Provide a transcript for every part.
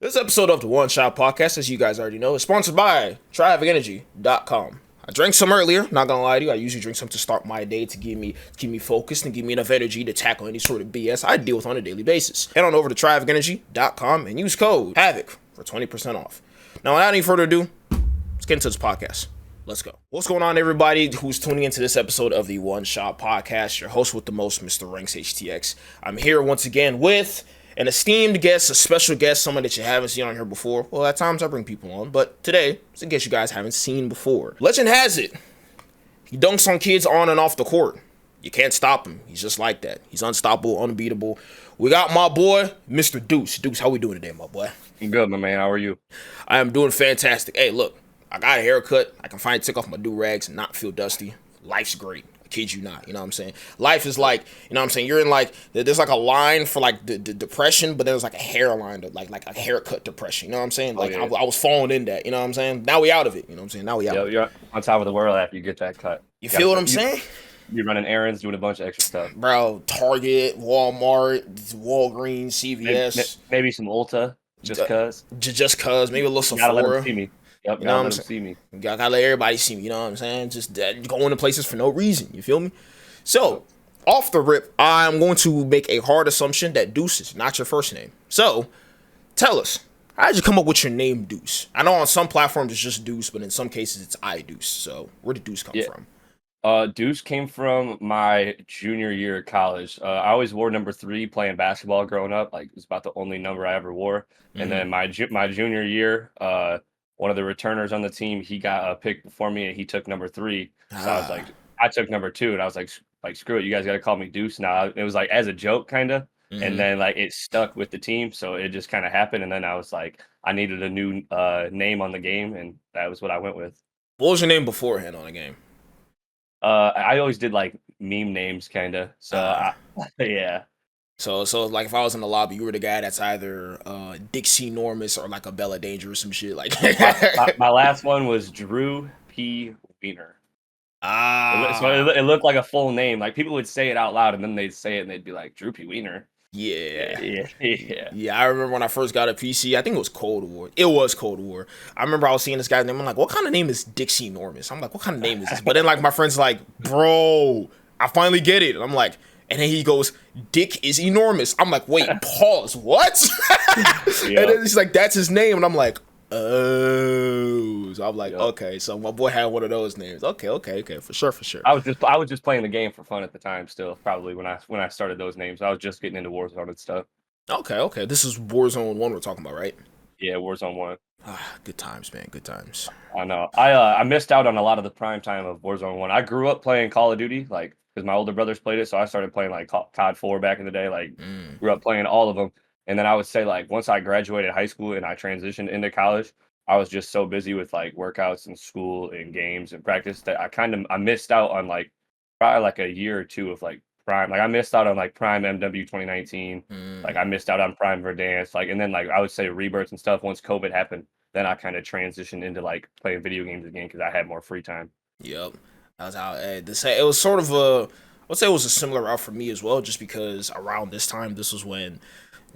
This episode of the One Shot Podcast, as you guys already know, is sponsored by TryHavocenergy.com. I drank some earlier, not gonna lie to you. I usually drink some to start my day to keep me focused and give me enough energy to tackle any sort of BS I deal with on a daily basis. Head on over to TryHavocenergy.com and use code HAVOC for 20% off. Now, without any further ado, let's get into this podcast. Let's go. What's going on, everybody who's tuning into this episode of the One Shot Podcast? Your host with the most, Mr. Ranks HTX. I'm here once again with an esteemed guest, a special guest, someone that you haven't seen on here before. Well, at times I bring people on, but today, it's a guest you guys haven't seen before. Legend has it, he dunks on kids on and off the court. You can't stop him. He's just like that. He's unstoppable, unbeatable. We got my boy, Mr. Deuce. Deuce, how we doing today, my boy? I'm good, my man. How are you? I am doing fantastic. Hey, look, I got a haircut. I can finally take off my do-rags and not feel dusty. Life's great. I kid you not. You know what I'm saying? Life is like, you know what I'm saying? You're in like, there's like a line for like the depression, but there's like a hairline, like a haircut depression. You know what I'm saying? Like, I was falling in that. You know what I'm saying? Now we out of it. You know what I'm saying? Now we out of it. You're on top of the world after you get that cut. You feel what I'm saying? You're running errands, doing a bunch of extra stuff. Bro, Target, Walmart, Walgreens, CVS. Maybe some Ulta, just cuz. Just cuz. Maybe a little Sephora. Gotta let them see me. Yep, you know what I'm saying? See me. Gotta let everybody see me, you know what I'm saying? Just going to places for no reason, you feel me? So, off the rip, I'm going to make a hard assumption that Deuce is not your first name. So, tell us, how did you come up with your name, Deuce? I know on some platforms it's just Deuce, but in some cases it's iDeuce. So, where did Deuce come from? Deuce came from my junior year of college. I always wore number 3 playing basketball growing up. Like, it was about the only number I ever wore. Mm-hmm. And then my junior year, one of the returners on the team, he got a pick before me and he took number 3. So I was like, I took number 2 and I was like, screw it, you guys got to call me Deuce now. It was like as a joke kind of. Mm-hmm. And then like it stuck with the team. So it just kind of happened. And then I was like, I needed a new name on the game. And that was what I went with. What was your name beforehand on the game? I always did like meme names kind of. So yeah. So like if I was in the lobby, you were the guy that's either Dixie Normus or like a Bella Danger or some shit like. my last one was Drew P. Wiener. So it looked like a full name. Like people would say it out loud and then they'd say it and they'd be like Drew P. Wiener. Yeah. I remember when I first got a PC. I think it was Cold War. It was Cold War. I remember I was seeing this guy's name. I'm like, what kind of name is Dixie Normus? I'm like, what kind of name is this? But then like my friend's like, bro, I finally get it. And I'm like. And then he goes, Dick is enormous. I'm like, wait, pause, what? And then he's like, that's his name. And I'm like, oh. So I'm like, okay. So my boy had one of those names. Okay. For sure. I was just playing the game for fun at the time still, probably when I started those names. I was just getting into Warzone and stuff. Okay. This is Warzone 1 we're talking about, right? Yeah, Warzone 1. Good times, man. Good times. I know. I missed out on a lot of the prime time of Warzone 1. I grew up playing Call of Duty, like, because my older brothers played it, so I started playing like COD 4 back in the day. Like, grew up playing all of them, and then I would say like once I graduated high school and I transitioned into college, I was just so busy with like workouts and school and games and practice that I missed out on like probably like a year or two of like prime. Like I missed out on like prime MW 2019. Like I missed out on prime Verdansk. Like and then like I would say rebirths and stuff. Once COVID happened, then I kind of transitioned into like playing video games again because I had more free time. Yep. That was how it was sort of I would say it was a similar route for me as well, just because around this time, this was when,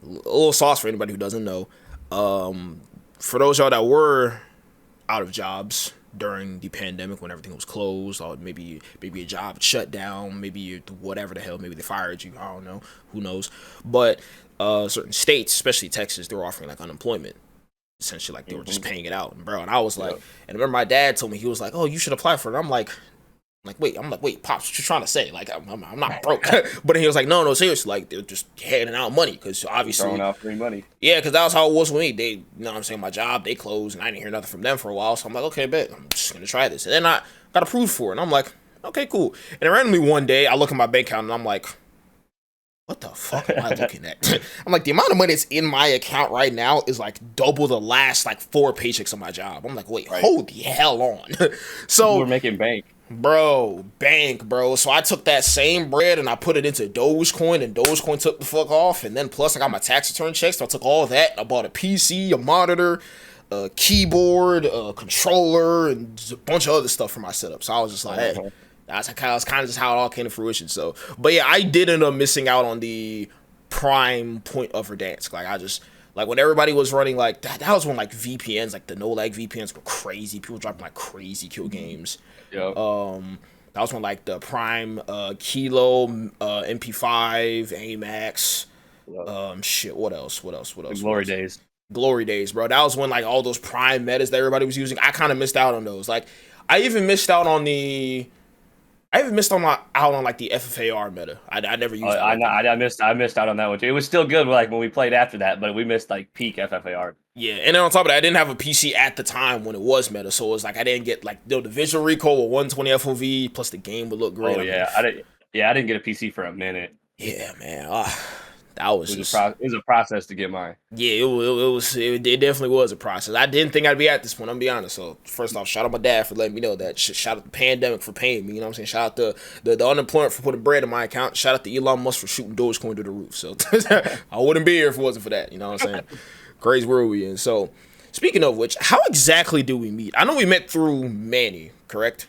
a little sauce for anybody who doesn't know, for those y'all that were out of jobs during the pandemic when everything was closed, or maybe a job shut down, maybe whatever the hell, maybe they fired you, I don't know, who knows, but certain states, especially Texas, they were offering like unemployment. Essentially, like they were just paying it out, and bro. And I was like, and I remember my dad told me, he was like, "Oh, you should apply for it." I'm like, wait, Pops, what you trying to say? Like, I'm not broke. But he was like, no, seriously, like they're just handing out money because obviously throwing out free money. Yeah, because that was how it was with me. They, you know what I'm saying, my job, they closed, and I didn't hear nothing from them for a while. So I'm like, okay, bet, I'm just gonna try this. And then I got approved for it, and I'm like, okay, cool. And then randomly one day, I look at my bank account, and I'm like, what the fuck am I looking at? I'm like, the amount of money that's in my account right now is like double the last like 4 paychecks of my job. I'm like, wait, hold the hell on. So we're making bank. Bro. So I took that same bread and I put it into Dogecoin, and Dogecoin took the fuck off. And then plus I got my tax return checks, so I took all that. I bought a PC, a monitor, a keyboard, a controller, and just a bunch of other stuff for my setup. So I was just like, hey. That's kind of just how it all came to fruition. So, but yeah, I did end up missing out on the prime point of Verdansk. Like when everybody was running like that was when like VPNs, like the no lag VPNs were crazy. People dropping like crazy kill games. Yep. That was when like the Prime Kilo MP5 AMAX. Yep. Shit. What else? What else? What The else? What glory else? days. Glory days, bro. That was when like all those Prime metas that everybody was using. I kind of missed out on those. Like I even missed out on the. I even missed out on like the FFAR meta. I never used that. Like, I missed out on that one too. It was still good, like when we played after that, but we missed like peak FFAR. yeah, and then on top of that, I didn't have a PC at the time when it was meta, so it was like I didn't get like the visual recoil with 120 FOV plus the game would look great. Oh yeah, I didn't. Yeah, I didn't get a PC for a minute. Yeah, man. That was just It was a process to get mine. yeah. It definitely was a process. I didn't think I'd be at this point. I'm gonna be honest. So first off, shout out my dad for letting me know that. Shout out the pandemic for paying me. You know what I'm saying? Shout out the unemployment for putting bread in my account. Shout out to Elon Musk for shooting Dogecoin through the roof. So I wouldn't be here if it wasn't for that. You know what I'm saying? Crazy world we in. So speaking of which, how exactly do we meet? I know we met through Manny, correct?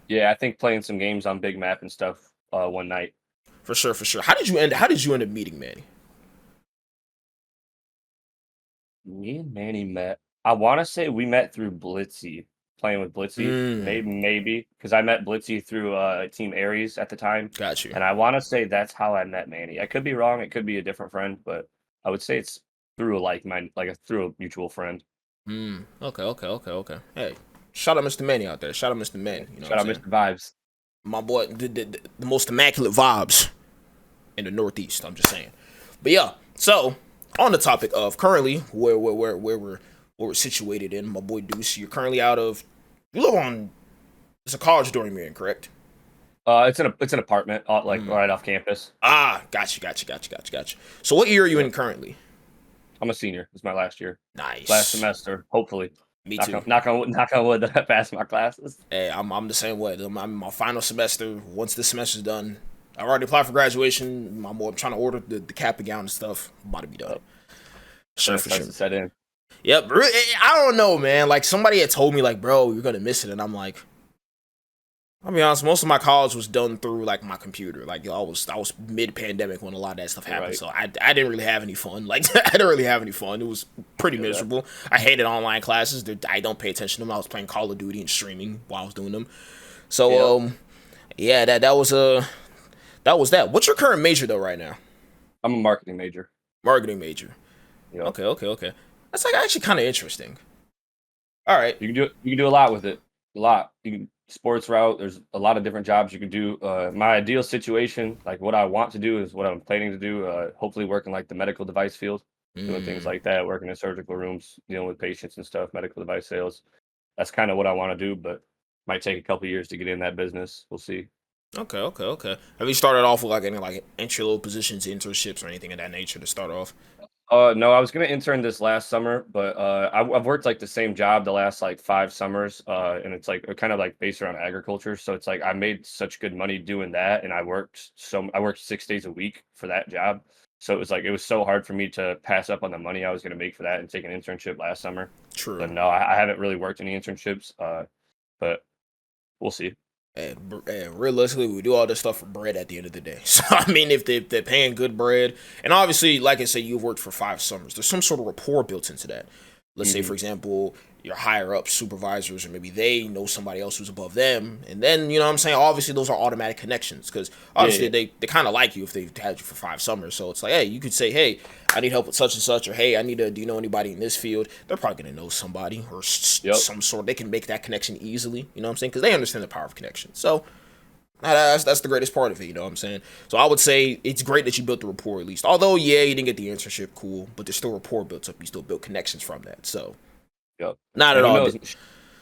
Yeah, I think playing some games on Big Map and stuff one night. For sure, for sure. How did you end up meeting Manny? Me and Manny met. I want to say we met through Blitzy, playing with Blitzy. Maybe because I met Blitzy through Team Aries at the time. Got you. And I want to say that's how I met Manny. I could be wrong. It could be a different friend, but I would say it's through through a mutual friend. Okay. Hey, shout out Mr. Manny out there. Shout out Mr. Manny. You know Shout out Mr. Vibes. My boy, the most immaculate vibes in the Northeast. I'm just saying. But yeah, so on the topic of currently where we're situated in, my boy Deuce, you're currently you live on, it's a college dorm you're in, correct? It's an apartment, right off campus. Gotcha. So what year are you in currently? I'm a senior. It's my last year. Nice. Last semester, hopefully. Me too. Knock on wood that I pass my classes. Hey, I'm the same way. I'm in my final semester. Once this semester's done, I already applied for graduation. I'm trying to order the cap and gown and stuff. I'm about to be done. Sure, for sure. Set in. Yep. I don't know, man. Like somebody had told me, like, bro, you're gonna miss it, and I'm like, I'll be honest. Most of my college was done through like my computer. Like I was mid-pandemic when a lot of that stuff happened, right. So I didn't really have any fun. Like I didn't really have any fun. It was pretty miserable. I hated online classes. I don't pay attention to them. I was playing Call of Duty and streaming while I was doing them. So yeah, that was that. What's your current major though right now? I'm a marketing major. Marketing major. Yep. Okay. That's like actually kind of interesting. All right. You can do a lot with it. A lot. You can sports route. There's a lot of different jobs you can do. My ideal situation, like what I want to do, is what I'm planning to do. Hopefully, working like the medical device field, doing things like that, working in surgical rooms, dealing with patients and stuff, medical device sales. That's kind of what I want to do, but might take a couple years to get in that business. We'll see. Okay. Have you started off with like any like entry level positions, internships, or anything of that nature to start off? No, I was gonna intern this last summer, but I've worked like the same job the last like 5 summers, and it's like kind of like based around agriculture. So it's like I made such good money doing that, and I worked 6 days a week for that job. So it was so hard for me to pass up on the money I was gonna make for that and take an internship last summer. True. But no, I haven't really worked any internships, but we'll see. And realistically, we do all this stuff for bread at the end of the day. So, I mean, if they're paying good bread, and obviously, like I said, you've worked for 5 summers, there's some sort of rapport built into that. Let's say, for example, your higher up supervisors, or maybe they know somebody else who's above them. And then, you know what I'm saying? Obviously, those are automatic connections because obviously they kind of like you if they've had you for 5 summers. So it's like, hey, you could say, hey, I need help with such and such, or hey, do you know anybody in this field? They're probably going to know somebody or some sort. They can make that connection easily. You know what I'm saying? Because they understand the power of connection. So that's the greatest part of it. You know what I'm saying? So I would say it's great that you built the rapport at least. Although, yeah, you didn't get the internship, cool, but there's still rapport built up. You still built connections from that. So. Yep. Not at all.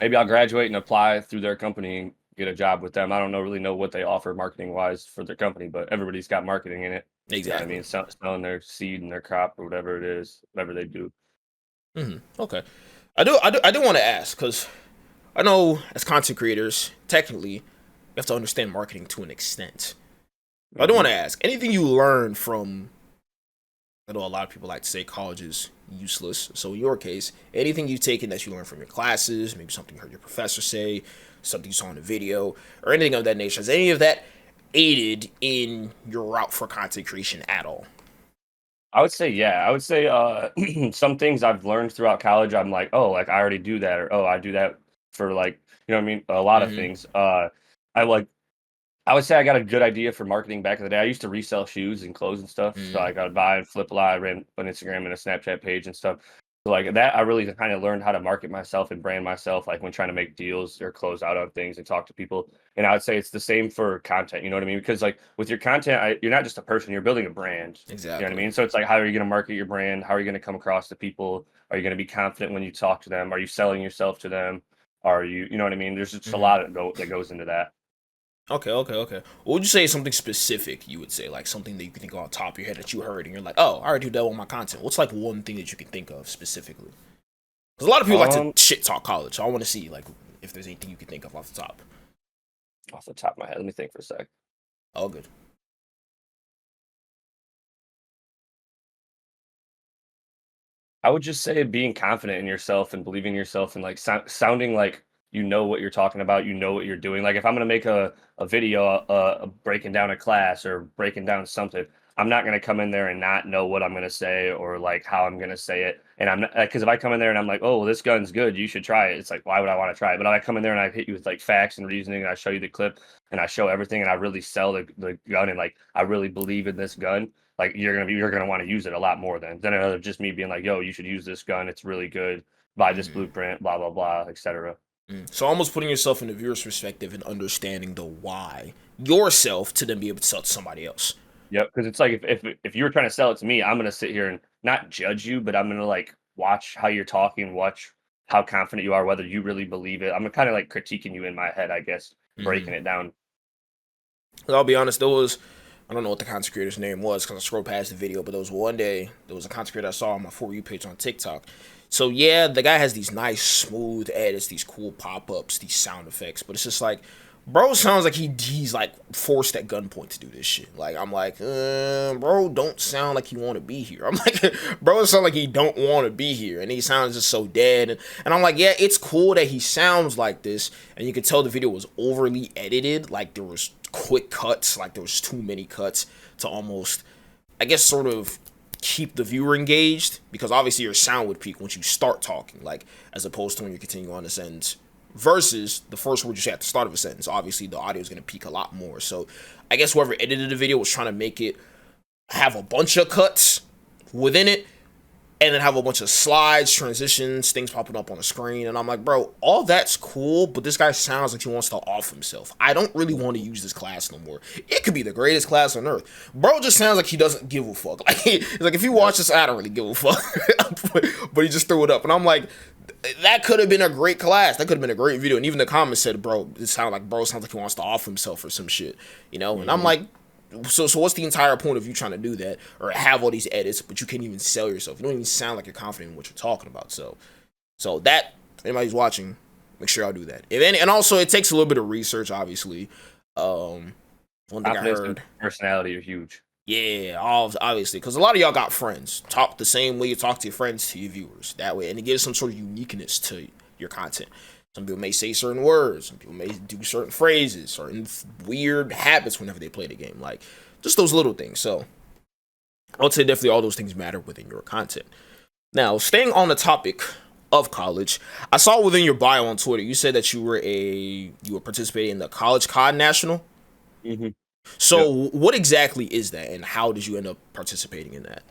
Maybe I'll graduate and apply through their company and get a job with them. I don't really know what they offer marketing wise for their company, but everybody's got marketing in it. Exactly. You know what I mean, selling their seed and their crop or whatever it is, whatever they do. Okay. I do want to ask because I know as content creators, technically, you have to understand marketing to an extent. I do want to ask anything you learned from. I know a lot of people like to say college is useless. So in your case, anything you've taken that you learned from your classes, maybe something you heard your professor say, something you saw in a video, or anything of that nature, has any of that aided in your route for content creation at all? I would say, yeah. I would say some things I've learned throughout college, I'm like, oh, like I already do that, or oh, I do that for like, you know what I mean? A lot of Mm-hmm. things. I like I would say I got a good idea for marketing back in the day. I used to resell shoes and clothes and stuff. So Mm-hmm. I got to buy and flip a lot. I ran an Instagram and a Snapchat page and stuff. So like that, I really kind of learned how to market myself and brand myself, like when trying to make deals or close out on things and talk to people. And I would say it's the same for content. You know what I mean? Because like with your content, you're not just a person; you're building a brand. You know what I Exactly. mean? So it's like, how are you going to market your brand? How are you going to come across to people? Are you going to be confident when you talk to them? Are you selling yourself to them? Are you, you know what I mean? There's just a Mm-hmm. lot that goes into that. Okay, okay, okay. What would you say is something specific you would say, like something that you can think of on top of your head that you heard and you're like, oh, I already do that on my content. What's like one thing that you can think of specifically? Because a lot of people like to Um, shit talk college. So I want to see like if there's anything you can think of off the top. Off the top of my head, let me think for a sec. All good. I would just say being confident in yourself and believing in yourself and like sounding like you know what you're talking about, you know what you're doing. Like if I'm gonna make a video breaking down a class or breaking down something, I'm not gonna come in there and not know what I'm gonna say or like how I'm gonna say it. And I'm not, because if I come in there and I'm like, oh, well, this gun's good, you should try it. It's like, why would I want to try it? But if I come in there and I hit you with like facts and reasoning and I show you the clip and I show everything and I really sell the gun and like I really believe in this gun, like you're gonna want to use it a lot more than just me being like, yo, you should use this gun. It's really good. Buy this Mm-hmm. blueprint, blah blah blah, etc. So almost putting yourself in the viewer's perspective and understanding the why yourself to then be able to sell to somebody else. Yep, because it's like if you were trying to sell it to me, I'm gonna sit here and not judge you, but I'm gonna like watch how you're talking, watch how confident you are, whether you really believe it. I'm kind of like critiquing you in my head, I guess, Mm-hmm. breaking it down. I'll be honest, there was, I don't know what the content creator's name was because I scrolled past the video, but there was one day, there was a content creator I saw on my For You page on TikTok. So yeah, the guy has these nice, smooth edits, these cool pop ups, these sound effects, but it's just like, bro sounds like he's like forced at gunpoint to do this shit. Like I'm like, bro, don't sound like you want to be here. I'm like, bro, it sounds like he don't want to be here, and he sounds just so dead. And I'm like, yeah, it's cool that he sounds like this, and you could tell the video was overly edited. Like there was quick cuts, like there was too many cuts to almost, I guess, sort of keep the viewer engaged because obviously your sound would peak once you start talking, like as opposed to when you continue on the sentence versus the first word you say at the start of a sentence. Obviously, the audio is going to peak a lot more. So, I guess whoever edited the video was trying to make it have a bunch of cuts within it and then have a bunch of slides, transitions, things popping up on the screen. And I'm like, bro, all that's cool, but this guy sounds like he wants to off himself. I don't really want to use this class no more. It could be the greatest class on earth. Bro just sounds like he doesn't give a fuck. Like if you watch this, I don't really give a fuck. But he just threw it up. And I'm like, that could have been a great class. That could have been a great video. And even the comments said, bro, it sounded like bro sounds like he wants to off himself or some shit. You know? And I'm Hmm. like, so what's the entire point of you trying to do that or have all these edits, but you can't even sell yourself? You don't even sound like you're confident in what you're talking about. So that anybody's watching, make sure y'all do that. If any, and also it takes a little bit of research, obviously. One thing I Confidence and heard, personality are huge. yeah, obviously, because a lot of y'all got friends. Talk the same way you talk to your friends to your viewers. That way, and it gives some sort of uniqueness to your content. Some people may say certain words. Some people may do certain phrases, certain weird habits whenever they play the game. Like just those little things. So I would say definitely all those things matter within your content. Now, staying on the topic of college, I saw within your bio on Twitter you said that you were participating in the College Cod National. Hmm. Yep. So what exactly is that, and how did you end up participating in that?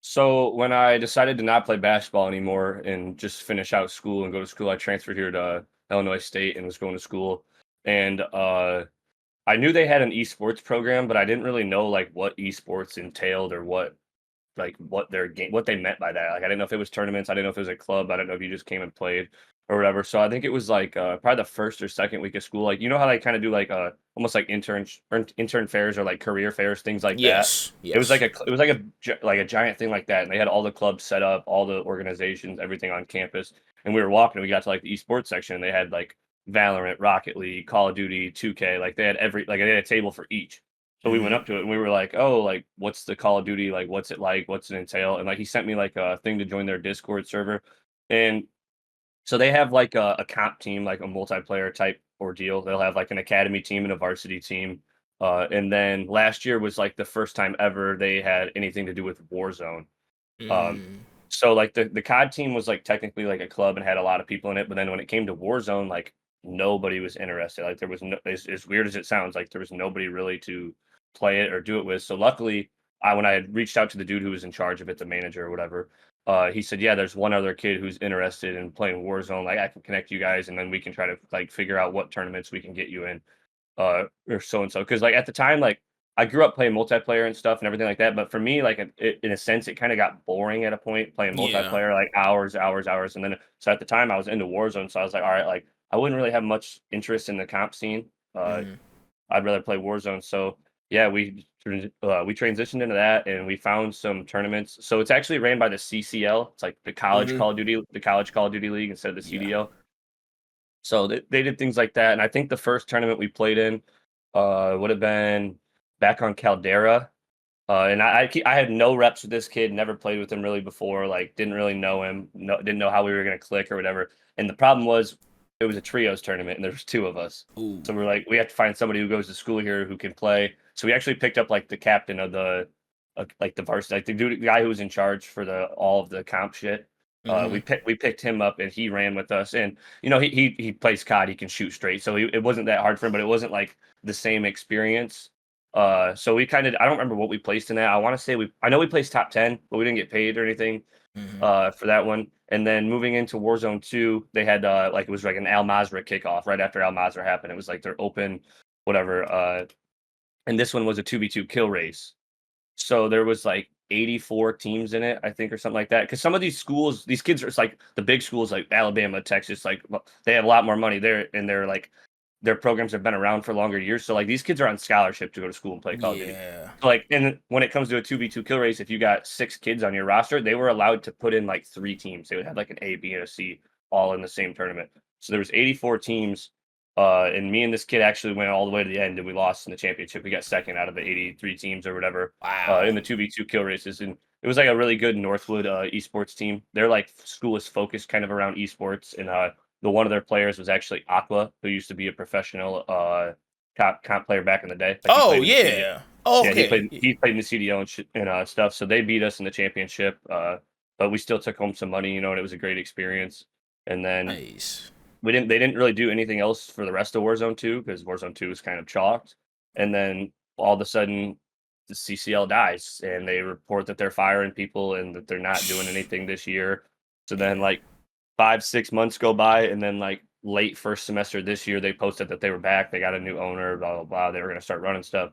So when I decided to not play basketball anymore and just finish out school and go to school, I transferred here to Illinois State and was going to school. And I knew they had an esports program, but I didn't really know like what esports entailed or what their game what they meant by that. Like I didn't know if it was tournaments, I didn't know if it was a club, I didn't know if you just came and played or whatever. So I think it was like probably the first or second week of school. Like you know how they kind of do like almost like intern fairs or like career fairs, things like that. Yes, It was like yes. a giant thing like that, and they had all the clubs set up, all the organizations, everything on campus. And we were walking, and we got to like the esports section, and they had like Valorant, Rocket League, Call of Duty, 2K. Like they had they had a table for each. So we went Mm-hmm. up to it and we were like, "Oh, like what's the Call of Duty? Like what's it like? What's it entail?" And like he sent me like a thing to join their Discord server. And so they have like a comp team, like a multiplayer type ordeal. They'll have like an academy team and a varsity team. And then last year was like the first time ever they had anything to do with Warzone. Um, Mm, so like the COD team was like technically like a club and had a lot of people in it, but then when it came to Warzone, like nobody was interested. Like there was no, as weird as it sounds, like there was nobody really to play it or do it with. So luckily, when I had reached out to the dude who was in charge of it, the manager or whatever, he said, "Yeah, there's one other kid who's interested in playing Warzone. Like I can connect you guys, and then we can try to like figure out what tournaments we can get you in." Or so and so. Because like at the time, like I grew up playing multiplayer and stuff and everything like that. But for me, like in a sense, it kind of got boring at a point playing yeah. multiplayer, like hours, hours, hours. And then so at the time, I was into Warzone, so I was like, all right, like I wouldn't really have much interest in the comp scene. Mm, I'd rather play Warzone. So yeah, we transitioned into that and we found some tournaments. So it's actually ran by the CCL. It's like mm, The College Call of Duty League instead of the yeah. CDL. So they did things like that, and I think the first tournament we played in would have been back on Caldera. And I had no reps with this kid, never played with him really before, like didn't really know him, didn't know how we were gonna click or whatever. And the problem was it was a trios tournament and there was two of us. Ooh. So we're like, we have to find somebody who goes to school here who can play. So we actually picked up like the captain of like the varsity, like the guy who was in charge for the all of the comp shit. Mm-hmm. We picked him up and he ran with us. And you know, he plays COD, he can shoot straight. So it wasn't that hard for him, but it wasn't like the same experience. So we kind of I don't remember what we placed in that. I want to say I know we placed top 10, but we didn't get paid or anything Mm-hmm. for that one. And then moving into Warzone 2, they had like it was like an Al Mazrah kickoff right after Al Mazrah happened. It was like their open whatever. And this one was a 2v2 kill race. So there was like 84 teams in it, I think, or something like that. Because some of these schools, these kids are it's like the big schools like Alabama, Texas, like they have a lot more money there, and they're like their programs have been around for longer years. So like these kids are on scholarship to go to school and play Call of Duty. Yeah. So like, and when it comes to a 2v2 kill race, if you got 6 kids on your roster, they were allowed to put in like 3 teams. They would have like an A, B, and a C all in the same tournament. So there was 84 teams. And me and this kid actually went all the way to the end and we lost in the championship. We got second out of the 83 teams or whatever in Wow. the 2v2 kill races. And it was like a really good Northwood esports team. Their like school is focused kind of around esports. And the one of their players was actually Aqua, who used to be a professional comp player back in the day. Like he Oh played in the CDO. yeah. Oh, Yeah, okay. he played in the CDO and stuff. So they beat us in the championship. But we still took home some money, you know, and it was a great experience. And then Nice. they didn't really do anything else for the rest of Warzone 2 because Warzone 2 was kind of chalked. And then all of a sudden the CCL dies and they report that they're firing people and that they're not doing anything this year. So then Yeah. like 5 6 months go by and then like late first semester this year they posted that they were back, they got a new owner, blah blah blah. They were gonna start running stuff.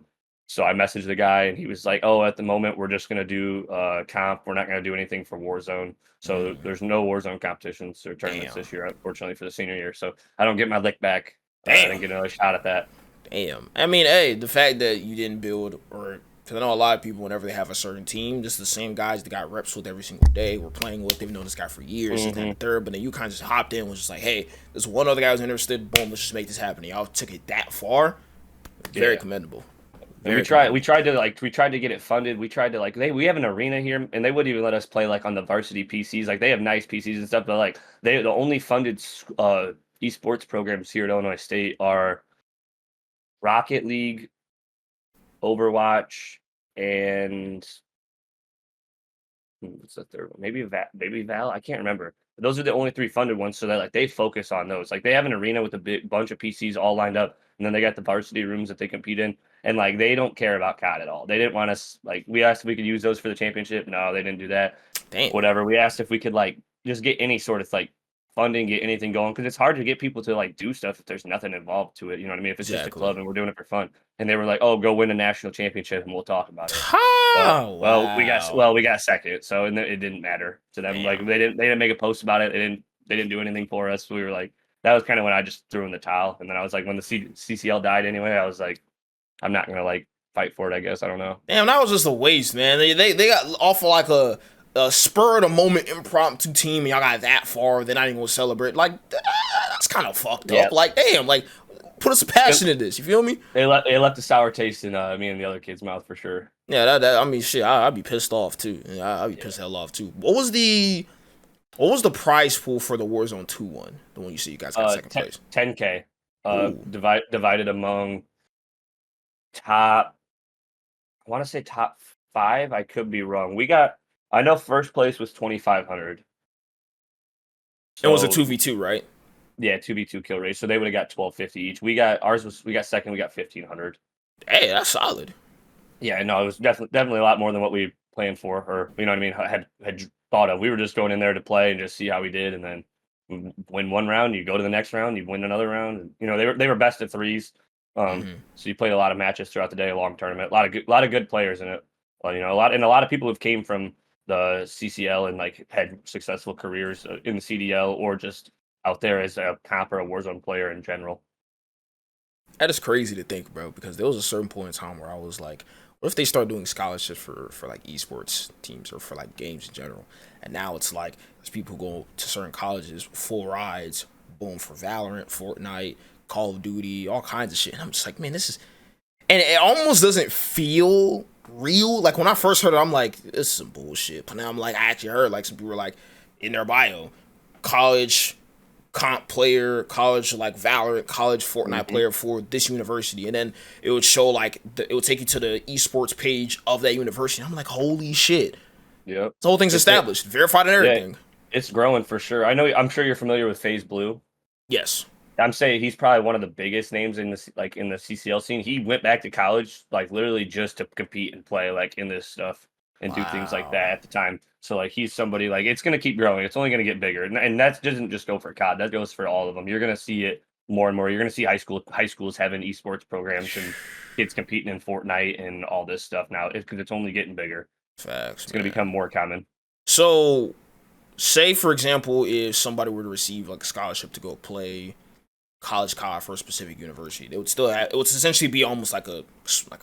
So I messaged the guy and he was like, "Oh, at the moment we're just gonna do comp. We're not gonna do anything for Warzone. So Mm, there's no Warzone competitions or tournaments damn. this year, unfortunately for the senior year. So I don't get my lick back. I didn't Damn. get another shot at that. Damn. I mean, hey, the fact that you didn't build, or because I know a lot of people, whenever they have a certain team, just the same guys that got reps with every single day, were playing with, they've known this guy for years, this, that, and Hmm. the third, but then you kind of just hopped in, was just like, hey, there's one other guy who's interested, boom, let's just make this happen. And y'all took it that far. Very Yeah. commendable. And Very commendable. we tried to get it funded. We tried to like we have an arena here and they wouldn't even let us play like on the varsity PCs. Like they have nice PCs and stuff, but like the only funded esports programs here at Illinois State are Rocket League, Overwatch, and what's the third one? Maybe Val. I can't remember. Those are the only 3 funded ones, so that like they focus on those. Like they have an arena with a big bunch of PCs all lined up, and then they got the varsity rooms that they compete in, and like they don't care about COD at all. They didn't want us like we asked if we could use those for the championship. No, they didn't do that. Damn. Whatever. We asked if we could like just get any sort of like funding, get anything going because it's hard to get people to like do stuff if there's nothing involved to it. You know what I mean? If it's just a Exactly. club and we're doing it for fun, and they were like, "Oh, go win a national championship and we'll talk about it." Oh, wow. We got second, so and it didn't matter to them. Like Damn. they didn't make a post about it. They didn't do anything for us. We were like that was kind of when I just threw in the towel, and then I was like when the CCL died anyway, I was like I'm not gonna like fight for it. I guess I don't know. Damn, that was just a waste, man. They got off of like a spur of the moment impromptu team, and y'all got that far. They're not even gonna celebrate. Like that's kind of fucked Yeah, up. Like damn, like put some passion in this. You feel me? they left a sour taste in me and the other kid's mouth for sure. Yeah, I mean, shit, I'd be pissed off too. Yeah, I'd be pissed the hell off too. What was the prize pool for the Warzone 2 one? The one you see you guys got second place. 10K Ooh, divided among top. I want to say top 5. I could be wrong. I know first place was 2,500. It was a So 2v2, right? yeah, 2v2 kill rate. So they would have got 1250 each. We got second. We got 1,500. Hey, that's solid. Yeah, no, it was definitely a lot more than what we planned for, or you know what I mean, had thought of. We were just going in there to play and just see how we did, and then win one round, you go to the next round, you win another round. And, you know, they were best of threes, so you played a lot of matches throughout the day, a long tournament, a lot of good players in it. Well, you know, a lot of people who came from the CCL and like had successful careers in the CDL or just out there as a comp or a Warzone player in general. That is crazy to think, bro, because there was a certain point in time where I was like, what if they start doing scholarships for like esports teams or for like games in general? And now it's like there's people who go to certain colleges, full rides, boom, for Valorant, Fortnite, Call of Duty, all kinds of shit. And I'm just like, man, this is, and it almost doesn't feel real. Like when I first heard it, I'm like, this is some bullshit. But now I'm like, I actually heard like some people were like in their bio, college comp player, college like Valorant, college Fortnite player for this university, and then it would show like it would take you to the esports page of that university. I'm like, holy shit! Yep, The whole thing's established, verified, and everything. yeah, it's growing for sure. I'm sure you're familiar with FaZe Blue. Yes. I'm saying he's probably one of the biggest names in this, like in the CCL scene. He went back to college, like literally just to compete and play, like in this stuff and do things like that at the time. So like he's somebody like it's gonna keep growing. It's only gonna get bigger, and that doesn't just go for COD. That goes for all of them. You're gonna see it more and more. You're gonna see high schools having esports programs and kids competing in Fortnite and all this stuff now because it's only getting bigger. Facts. It's gonna become more common. So, say for example, if somebody were to receive like a scholarship to go play college COD for a specific university, they would still have, it would essentially be almost like a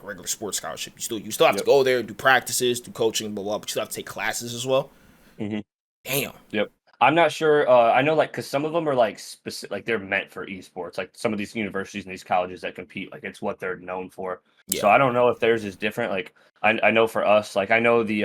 regular sports scholarship. You still have to go there, do practices, do coaching, blah blah, but you still have to take classes as well. Mm-hmm. Damn. Yep. I'm not sure. I know, like, because some of them are like specific, like they're meant for esports. Like some of these universities and these colleges that compete, like it's what they're known for. Yeah. So I don't know if theirs is different. Like I know for us, like I know the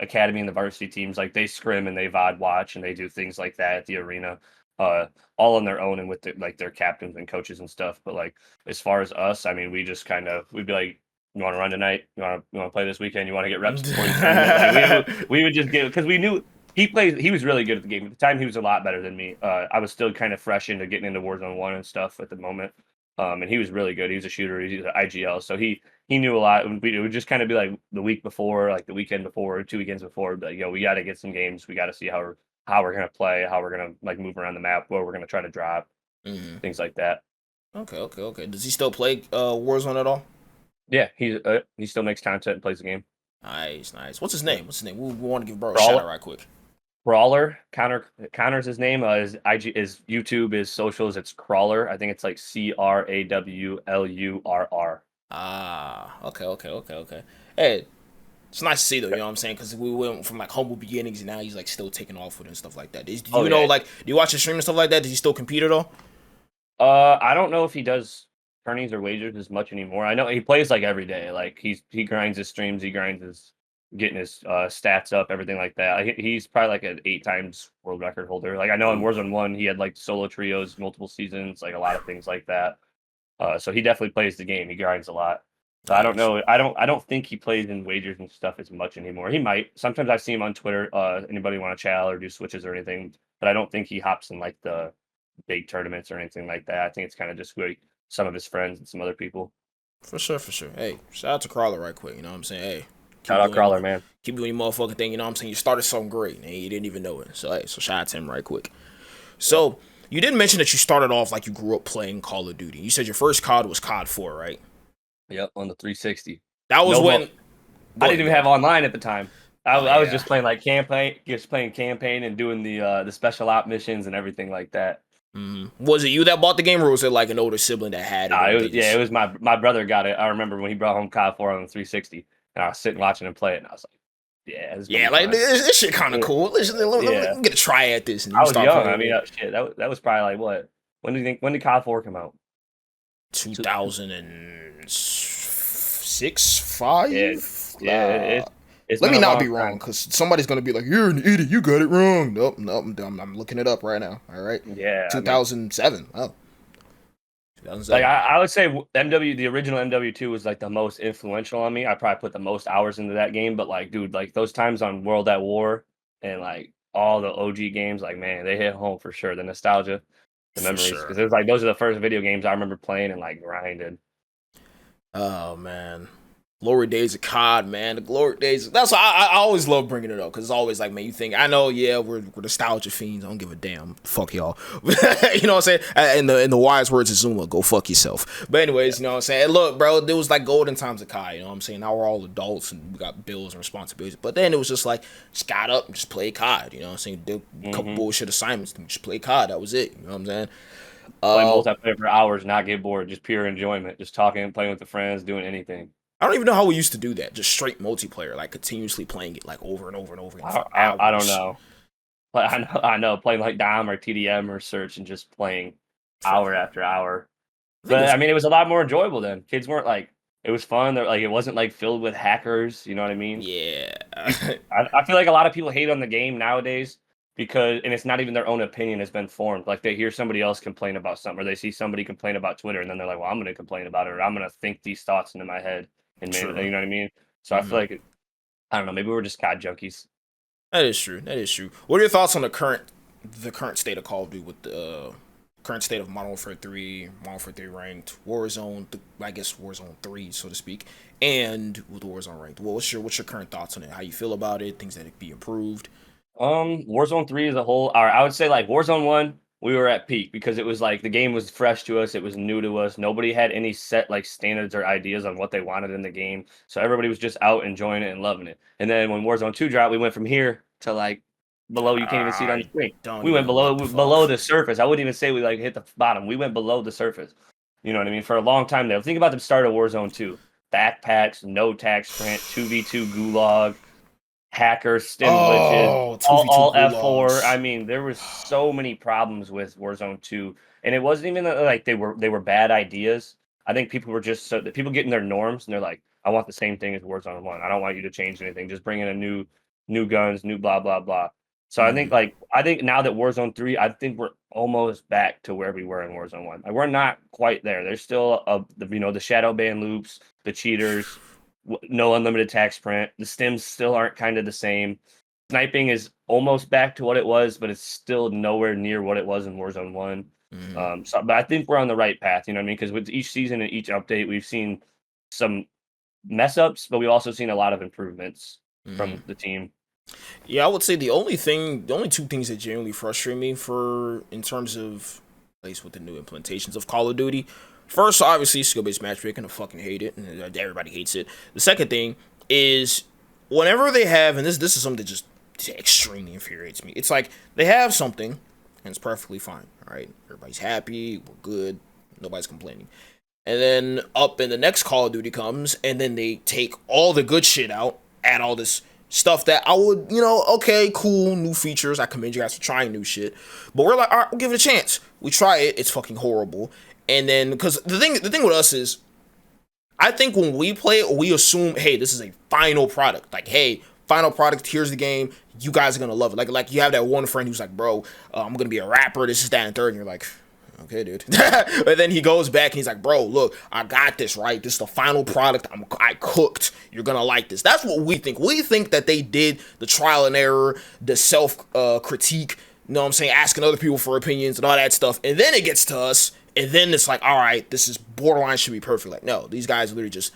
academy and the varsity teams, like they scrim and they VOD watch and they do things like that at the arena, all on their own and with like their captains and coaches and stuff. But like as far as us, I mean, we just we'd be like, you want to run tonight? You want to play this weekend? You want to get reps before the tournament? Like, we would just get, because we knew. He was really good at the game. At the time, he was a lot better than me. I was still kind of fresh into getting into Warzone 1 and stuff at the moment. And he was really good. He was a shooter. He's an IGL. So he knew a lot. It would just kind of be like the week before, like the weekend before, 2 weekends before. But, you know, we got to get some games. We got to see how we're going to play, how we're going to like move around the map, where we're going to try to drop, things like that. Okay. Does he still play Warzone at all? Yeah, he still makes content and plays the game. Nice. What's his name? We want to give bro a shout out right quick. Crawler, Connor's his name. His IG, his YouTube, his socials. It's Crawler. I think it's like CRAWLURR. Okay. Hey, it's nice to see though. You know what I'm saying? Because we went from like humble beginnings and now he's like still taking off with it and stuff like that. Do you know, like, do you watch his stream and stuff like that? Does he still compete at all? I don't know if he does tourneys or wagers as much anymore. I know he plays like every day. Like he grinds his streams. He grinds his getting his stats up, everything like that. He's probably like an 8 times world record holder. Like I know in Warzone 1, he had like solo trios, multiple seasons, like a lot of things like that. So he definitely plays the game. He grinds a lot. So I don't know. I don't think he plays in wagers and stuff as much anymore. He might. Sometimes I see him on Twitter. Anybody want to chat or do switches or anything? But I don't think he hops in like the big tournaments or anything like that. I think it's kind of just some of his friends and some other people. For sure. Hey, shout out to Crawler right quick. You know what I'm saying? Hey. Shout out Crawler, man. Keep doing your motherfucking thing, you know what I'm saying? You started something great, and you didn't even know it. So, hey, shout out to him right quick. So, you didn't mention that you started off like you grew up playing Call of Duty. You said your first COD was COD 4, right? Yep, on the 360. That was when... I didn't even have online at the time. I was just playing like campaign and doing the special op missions and everything like that. Mm-hmm. Was it you that bought the game, or was it like an older sibling that had it? It was my brother got it. I remember when he brought home COD 4 on the 360. And I was sitting watching him play it, and I was like, "Yeah, like this shit kind of cool. Let me get a try at this." And I was young. I mean, that was probably like what? When did COD 4 come out? 2006, 5. Yeah. Let me not be wrong, because somebody's gonna be like, "You're an idiot. You got it wrong." Nope. I'm looking it up right now. All right. Yeah. 2007. Oh. Like I would say the original MW2 was like the most influential on me. I probably put the most hours into that game. But like, dude, like those times on World at War and like all the OG games, like man, they hit home for sure. The nostalgia, the For memories, sure. because it was like those are the first video games I remember playing and like grinding. Oh man, glory days of COD, man. The glory days. That's why I always love bringing it up because it's always like, man, you think I know? Yeah, we're nostalgia fiends. I don't give a damn. Fuck y'all. You know what I'm saying? In the wise words of Zuma, go fuck yourself. But anyways, you know what I'm saying? Look, bro, there was like golden times of COD. You know what I'm saying? Now we're all adults and we got bills and responsibilities. But then it was just like just got up and just play COD. You know what I'm saying? Did a couple bullshit assignments and just play COD. That was it. You know what I'm saying? Play multiplayer for hours, not get bored, just pure enjoyment, just talking, playing with the friends, doing anything. I don't even know how we used to do that. Just straight multiplayer, like continuously playing it like over and over and over again for hours. I don't know. But I know playing like Dom or TDM or Search and just playing hour after hour. But I mean, it was a lot more enjoyable then. Kids weren't like it was fun. They're like it wasn't like filled with hackers. You know what I mean? Yeah. I feel like a lot of people hate on the game nowadays because, and it's not even their own opinion has been formed. Like they hear somebody else complain about something, or they see somebody complain about Twitter, and then they're like, "Well, I'm going to complain about it, or I'm going to think these thoughts into my head." And maybe, you know what I mean? So I feel like I don't know. Maybe we're just COD junkies. That is true. That is true. What are your thoughts on the current state of Call of Duty with the current state of Modern Warfare 3, Modern Warfare 3 ranked, Warzone, I guess Warzone 3, so to speak, and with Warzone ranked? Well, what's your current thoughts on it? How you feel about it? Things that could be improved? Warzone 3 as a whole, or I would say like Warzone 1, we were at peak because it was like the game was fresh to us, it was new to us. Nobody had any set like standards or ideas on what they wanted in the game. So everybody was just out enjoying it and loving it. And then when Warzone 2 dropped, we went from here to like below, you can't even see it on the screen. We went below the surface. I wouldn't even say we like hit the bottom. We went below the surface. You know what I mean? For a long time there. Think about the start of Warzone 2. Backpacks, no tax sprint, 2v2 gulag, hackers, stim glitches, all F4. I mean, there was so many problems with Warzone 2, and it wasn't even like they were bad ideas. I think people were just people get in their norms and they're like, I want the same thing as Warzone 1. I don't want you to change anything. Just bring in a new guns, new blah blah blah. So I think now that Warzone 3, I think we're almost back to where we were in Warzone 1. Like, we're not quite there. There's still the shadow ban loops, the cheaters, no unlimited tax sprint. The stims still aren't kind of the same. Sniping is almost back to what it was, but it's still nowhere near what it was in Warzone 1. But I think we're on the right path, you know what I mean? Because with each season and each update, we've seen some mess ups, but we've also seen a lot of improvements from the team. Yeah, I would say the only two things that genuinely frustrate me in terms of, at least with the new implementations of Call of Duty. First, obviously, skill-based matchmaking. I fucking hate it, and everybody hates it. The second thing is whenever they have, and this is something that just extremely infuriates me. It's like they have something, and it's perfectly fine. All right, everybody's happy, we're good, nobody's complaining. And then up in the next Call of Duty comes, and then they take all the good shit out, add all this stuff that I would, okay, cool, new features. I commend you guys for trying new shit. But we're like, all right, we'll give it a chance. We try it, it's fucking horrible. And then, because the thing with us is, I think when we play it, we assume, hey, this is a final product. Like, hey, final product, here's the game, you guys are gonna love it. Like you have that one friend who's like, bro, I'm gonna be a rapper, this is that and third, and you're like, okay, dude. But then he goes back and he's like, bro, look, I got this, right? This is the final product. I cooked. You're going to like this. That's what we think. We think that they did the trial and error, the self-critique, you know what I'm saying, asking other people for opinions and all that stuff. And then it gets to us, and then it's like, all right, this is borderline should be perfect. Like, no, these guys literally just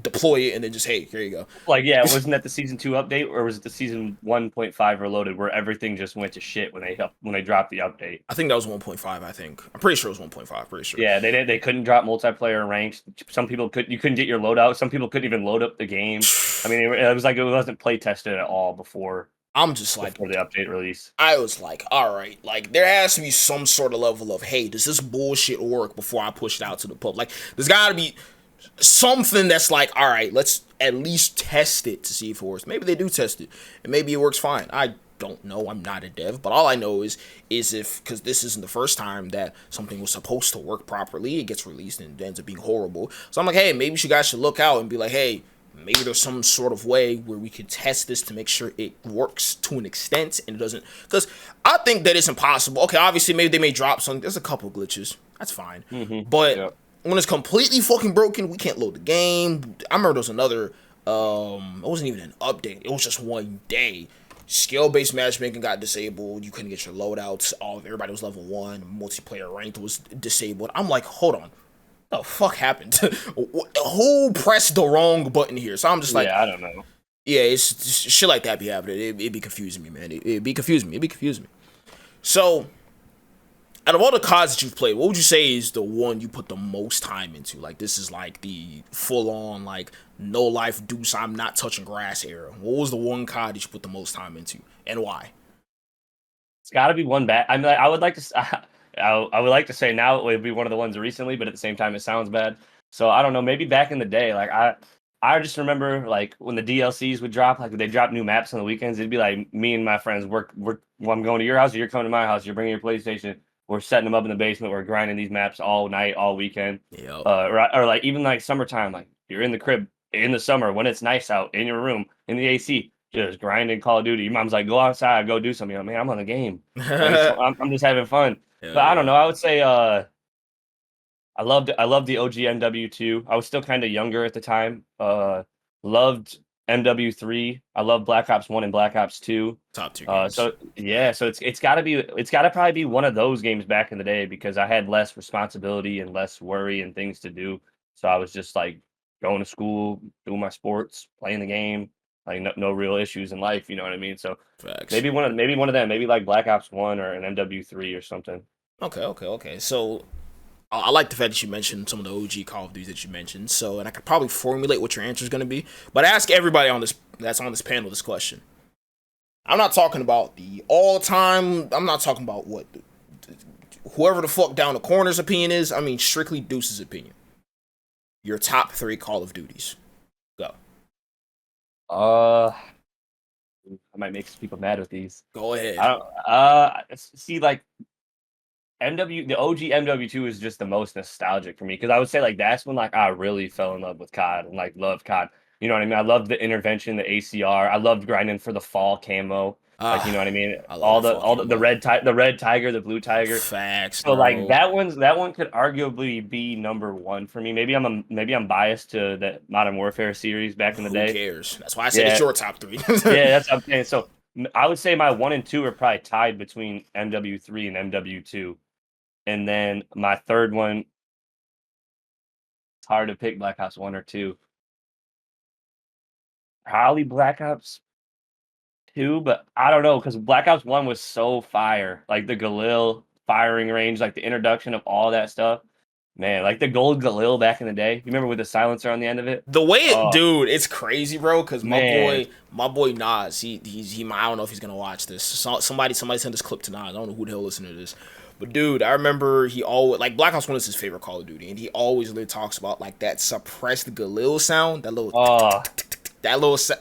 deploy it and then just, hey, here you go. Like, yeah, wasn't that the season 2 update, or was it the season 1.5 reloaded where everything just went to shit when they dropped the update? I think that was 1.5. I think I'm pretty sure it was 1.5. Pretty sure. Yeah, they couldn't drop multiplayer ranks. Some people you couldn't get your loadout. Some people couldn't even load up the game. I mean, it was like it wasn't play tested at all before. I'm just like, before the update release. I was like, all right, like there has to be some sort of level of, hey, does this bullshit work before I push it out to the public? Like, there's got to be something that's like, all right, let's at least test it to see if it works. Maybe they do test it, and maybe it works fine. I don't know. I'm not a dev, but all I know is if, because this isn't the first time that something was supposed to work properly, it gets released and it ends up being horrible. So I'm like, hey, maybe you guys should look out and be like, hey, maybe there's some sort of way where we could test this to make sure it works to an extent and it doesn't. Because I think that it's impossible. Okay, obviously, maybe they may drop something. There's a couple of glitches. That's fine. But when it's completely fucking broken, we can't load the game. I remember there was another. It wasn't even an update. It was just one day. Skill-based matchmaking got disabled. You couldn't get your loadouts. Everybody was level 1. Multiplayer ranked was disabled. I'm like, hold on. What the fuck happened? Who pressed the wrong button here? So I'm just like, I don't know. Yeah, it's just, shit like that be happening. It'd be confusing me, man. It'd be confusing me. So, out of all the CODs that you've played, what would you say is the one you put the most time into? Like, this is like the full-on, like, no-life deuce, I'm not touching grass era. What was the one COD that you put the most time into, and why? It's got to be one bad. I mean, I would like to. I would like to say now it would be one of the ones recently, but at the same time, it sounds bad. So I don't know. Maybe back in the day, like I just remember like when the DLCs would drop, like they drop new maps on the weekends. It'd be like me and my friends, well, I'm going to your house, or you're coming to my house. You're bringing your PlayStation. We're setting them up in the basement. We're grinding these maps all night, all weekend. Yep. Or like even like summertime, like you're in the crib in the summer when it's nice out in your room in the AC. Just grinding Call of Duty. Your mom's like, go outside, go do something. You're like, man, I'm on the game. I'm just having fun. But I don't know. I would say I loved the OG MW2. I was still kind of younger at the time. Loved MW3. I love Black Ops 1 and Black Ops 2. Top 2 games. So it's gotta probably be one of those games back in the day because I had less responsibility and less worry and things to do. So I was just like going to school, doing my sports, playing the game, like no real issues in life, you know what I mean? So Facts. maybe one of them, maybe like Black Ops 1 or an MW3 or something. Okay. So I like the fact that you mentioned some of the OG Call of Duty that you mentioned. So, and I could probably formulate what your answer is going to be. But I ask everybody that's on this panel this question. I'm not talking about the all-time. I'm not talking about what whoever the fuck down the corner's opinion is. I mean, strictly Deuce's opinion. Your top 3 Call of Duties. Go. I might make some people mad with these. Go ahead. See, like the OG MW2 is just the most nostalgic for me because I would say like that's when like I really fell in love with COD and like loved COD. You know what I mean? I loved the intervention, the ACR. I loved grinding for the fall camo. Like you know what I mean? All the red tiger, the blue tiger. Facts. So like that one could arguably be number 1 for me. Maybe I'm biased to the Modern Warfare series back in the day. Who cares? That's why I said it's your top 3. Yeah, that's what I'm saying. So I would say my 1 and 2 are probably tied between MW3 and MW2. And then my third one, it's hard to pick Black Ops 1 or 2. Probably Black Ops 2, but I don't know because Black Ops 1 was so fire. Like the Galil firing range, like the introduction of all that stuff. Man, like the gold Galil back in the day. You remember with the silencer on the end of it? The way dude, it's crazy, bro. Because my boy Nas, I don't know if he's gonna watch this. Somebody send this clip to Nas. I don't know who the hell listening to this. But dude, I remember he always like Black Ops 1 is his favorite Call of Duty, and he always literally talks about like that suppressed Galil sound, that little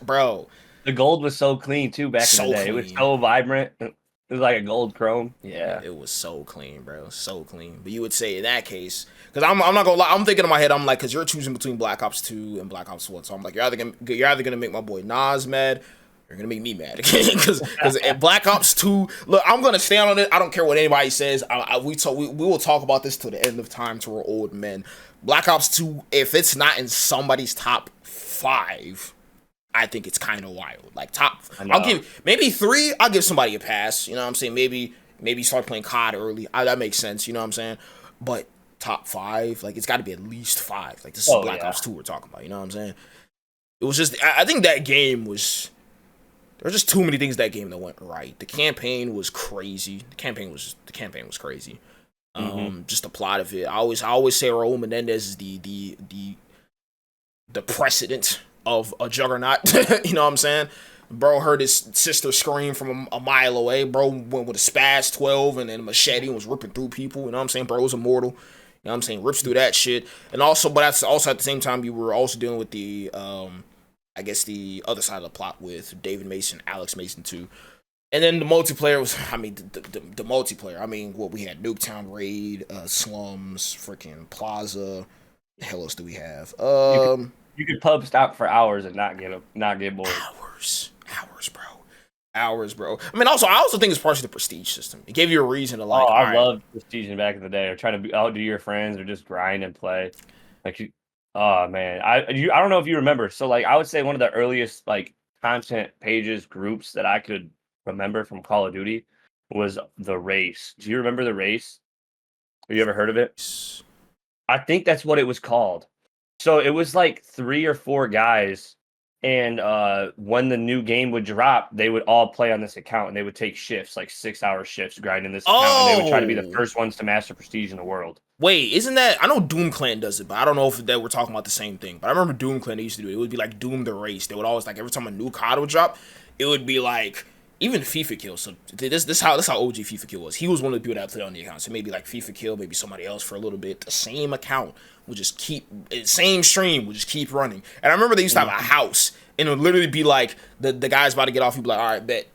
bro. The gold was so clean too back in the day. It was so vibrant. It was like a gold chrome. Yeah, it was so clean, bro, so clean. But you would say in that case, because I'm not gonna lie, I'm thinking in my head, I'm like, because you're choosing between Black Ops 2 and Black Ops 1, so I'm like, you're either gonna make my boy Nas mad. You're gonna make me mad again because Black Ops 2. Look, I'm gonna stand on it. I don't care what anybody says. We will talk about this till the end of time till we're old men. Black Ops 2, if it's not in somebody's top 5, I think it's kind of wild. Like I'll give maybe 3. I'll give somebody a pass. You know what I'm saying? Maybe start playing COD early. That makes sense. You know what I'm saying? But top 5, like it's got to be at least 5. Like this is Black Ops 2 we're talking about. You know what I'm saying? It was just I think that game was. There were just too many things that game that went right. The campaign was crazy. The campaign was crazy. Just the plot of it. I always say Raul Menendez is the precedent of a juggernaut. You know what I'm saying? Bro heard his sister scream from a mile away. Bro went with a Spaz 12 and then a machete and was ripping through people. You know what I'm saying? Bro was immortal. You know what I'm saying? Rips through that shit. And also, but that's also at the same time you were also dealing with the I guess the other side of the plot with David Mason, Alex Mason too. And then the multiplayer was, I mean, the multiplayer. I mean, what we had, Nuketown Raid, Slums, freaking Plaza. The hell else do we have? you could pub stop for hours and not get bored. Hours, bro. Hours, bro. I mean, I also think it's partially the prestige system. It gave you a reason to Oh, like, all I right, loved prestiging back in the day, or trying to outdo your friends, or just grind and play. Like, oh man, I don't know if you remember. So like, I would say one of the earliest like content pages groups that I could remember from Call of Duty was the Race. Do you remember the Race? Have you ever heard of it? I think that's what it was called. So it was like 3 or 4 guys, and when the new game would drop, they would all play on this account, and they would take shifts, like 6-hour shifts, grinding this account, and they would try to be the Oh, first ones to master prestige in the world. wait, isn't that? I know Doom Clan does it, but I don't know if that we're talking about the same thing. But I remember Doom Clan they used to do it. It would be like Doom the Race. They would always like every time a new COD would drop, it would be like even FIFA Kill. So this how OG FIFA Kill was. He was one of the people that played on the account. So maybe like FIFA Kill, maybe somebody else for a little bit. The same account would just keep same stream would just keep running. And I remember they used to have a house, and it would literally be like the guy's about to get off. He'd be like, all right, bet.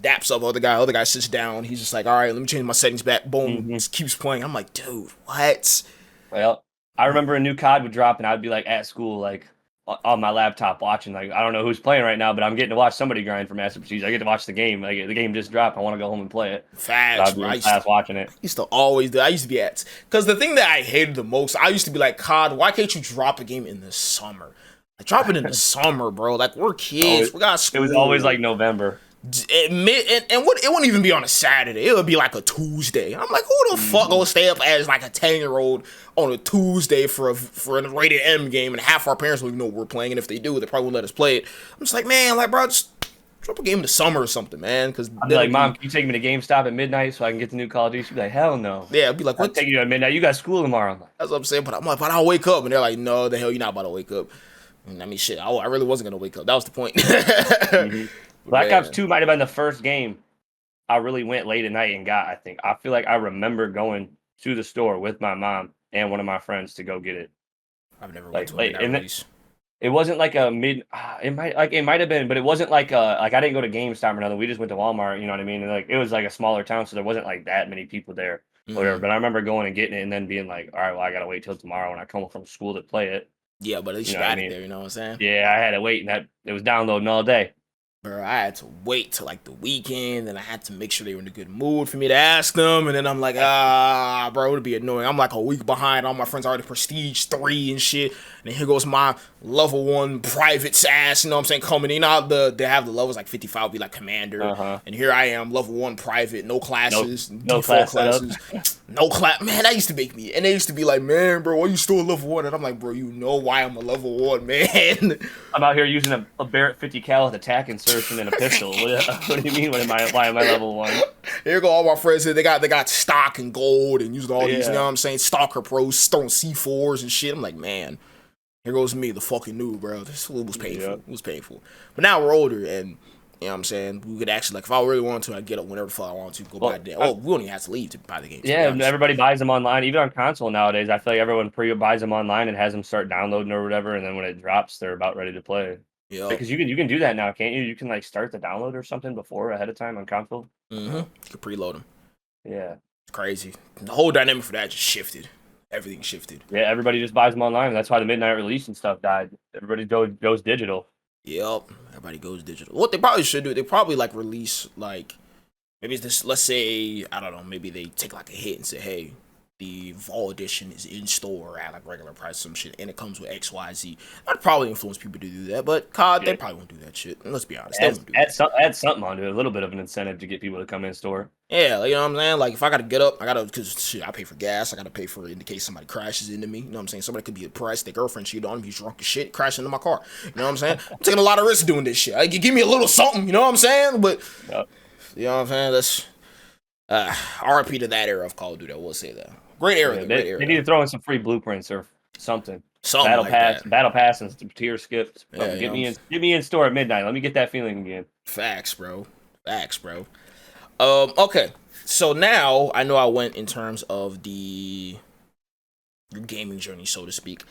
Daps up other guy sits down. He's just like, all right, let me change my settings back. Boom, just keeps playing. I'm like, dude, what? Well, I remember a new COD would drop, and I'd be like at school, like on my laptop watching. Like, I don't know who's playing right now, but I'm getting to watch somebody grind for Master Prestige. I get to watch the game. Like, the game just dropped. I want to go home and play it. Facts, I'd be bro. in class watching it. I used to always do. I used to be at because the thing that I hated the most, I used to be like, COD, why can't you drop a game in the summer? Like, drop it in the summer, bro. Like, we're kids. We got school. It was always like November. It wouldn't even be on a Saturday. It would be like a Tuesday. I'm like, who the fuck gonna stay up as like a 10-year-old on a Tuesday for a rated M game, and half our parents don't even know what we're playing, and if they do, they probably won't let us play it. I'm just like, man, like, bro, just drop a game in the summer or something, man. Because I'd be like, Mom, can you take me to GameStop at midnight so I can get the new Call of Duty? She'd be like, hell no. yeah, I'd be like, I'll what? take you at midnight. You got school tomorrow. I'm like, That's what I'm saying. But I'm like, but I'll wake up, and they're like, no, the hell, you're not about to wake up. And I mean, shit, I really wasn't gonna wake up. That was the point. Black Ops 2 might have been the first game I really went late at night and got, I think. I feel like I remember going to the store with my mom and one of my friends to go get it. I've never Like, went to a release. it wasn't like a mid. It might have been, but it wasn't like I didn't go to GameStop or nothing. We just went to Walmart. You know what I mean? And like it was like a smaller town, so there wasn't like that many people there. Whatever. But I remember going and getting it, and then being like, all right, well, I gotta wait till tomorrow when I come from school to play it. Yeah, but at least you got it there. You know what I'm saying? Yeah, I had to wait, and that it was downloading all day. Bro, I had to wait till like the weekend, and I had to make sure they were in a good mood for me to ask them. And then I'm like, bro, it'd be annoying. I'm like a week behind. All my friends are already Prestige 3 and shit. And then here goes my level 1 private ass, you know what I'm saying, coming in. You know, they have the levels like 55 be like commander. And here I am, level 1 private, no classes, no classes. No class. Man, that used to make me. And they used to be like, man, bro, why you still a level 1? And I'm like, bro, you know why I'm a level 1, man. I'm out here using a Barrett 50 cal with attack insertion and a pistol. What do you mean? Why am I level 1? Here go all my friends. They got stock and gold and using all these. You know what I'm saying? Stalker pros throwing C4s and shit. I'm like, man, here goes me, the fucking noob, bro. This was painful. Yeah. It was painful. But now we're older, and you know what I'm saying? We could actually, like, if I really wanted to, I'd get up whenever the fuck I want to, go buy the. Oh, we don't even have to leave to buy the game. Yeah, everybody buys them online, even on console nowadays. I feel like everyone buys them online and has them start downloading or whatever, and then when it drops, they're about ready to play. Yeah, because you can do that now, can't you? You can like start the download or something before ahead of time on console. You can preload them. Yeah, it's crazy. The whole dynamic for that just shifted. Everything shifted. Yeah, everybody just buys them online. That's why the midnight release and stuff died. Everybody goes digital. Yep, everybody goes digital. What they probably should do, they probably like release like maybe it's this. Let's say I don't know. Maybe they take like a hit and say, hey, the Vol Edition is in store at like regular price, some shit, and it comes with XYZ. That'd probably influence people to do that, but COD, they probably won't do that shit. Let's be honest, they won't do that. Add something onto it, a little bit of an incentive to get people to come in store. Yeah, you know what I'm saying? Like, if I gotta get up, because shit, I pay for gas, I gotta pay for it in case somebody crashes into me. You know what I'm saying? Somebody could be depressed, their girlfriend cheated on him, he's drunk as shit, crash into my car. You know what I'm saying? I'm taking a lot of risks doing this shit. Like, give me a little something, you know what I'm saying? But, you know what I'm saying? That's, RIP to that era of Call of Duty, I will say that. Great era, great era. They need to throw in some free blueprints or something. Battle like pass, that. Battle pass and tier skips. Yeah, get me in store at midnight. Let me get that feeling again. Facts, bro. Okay. So now I know I went in terms of your gaming journey, so to speak.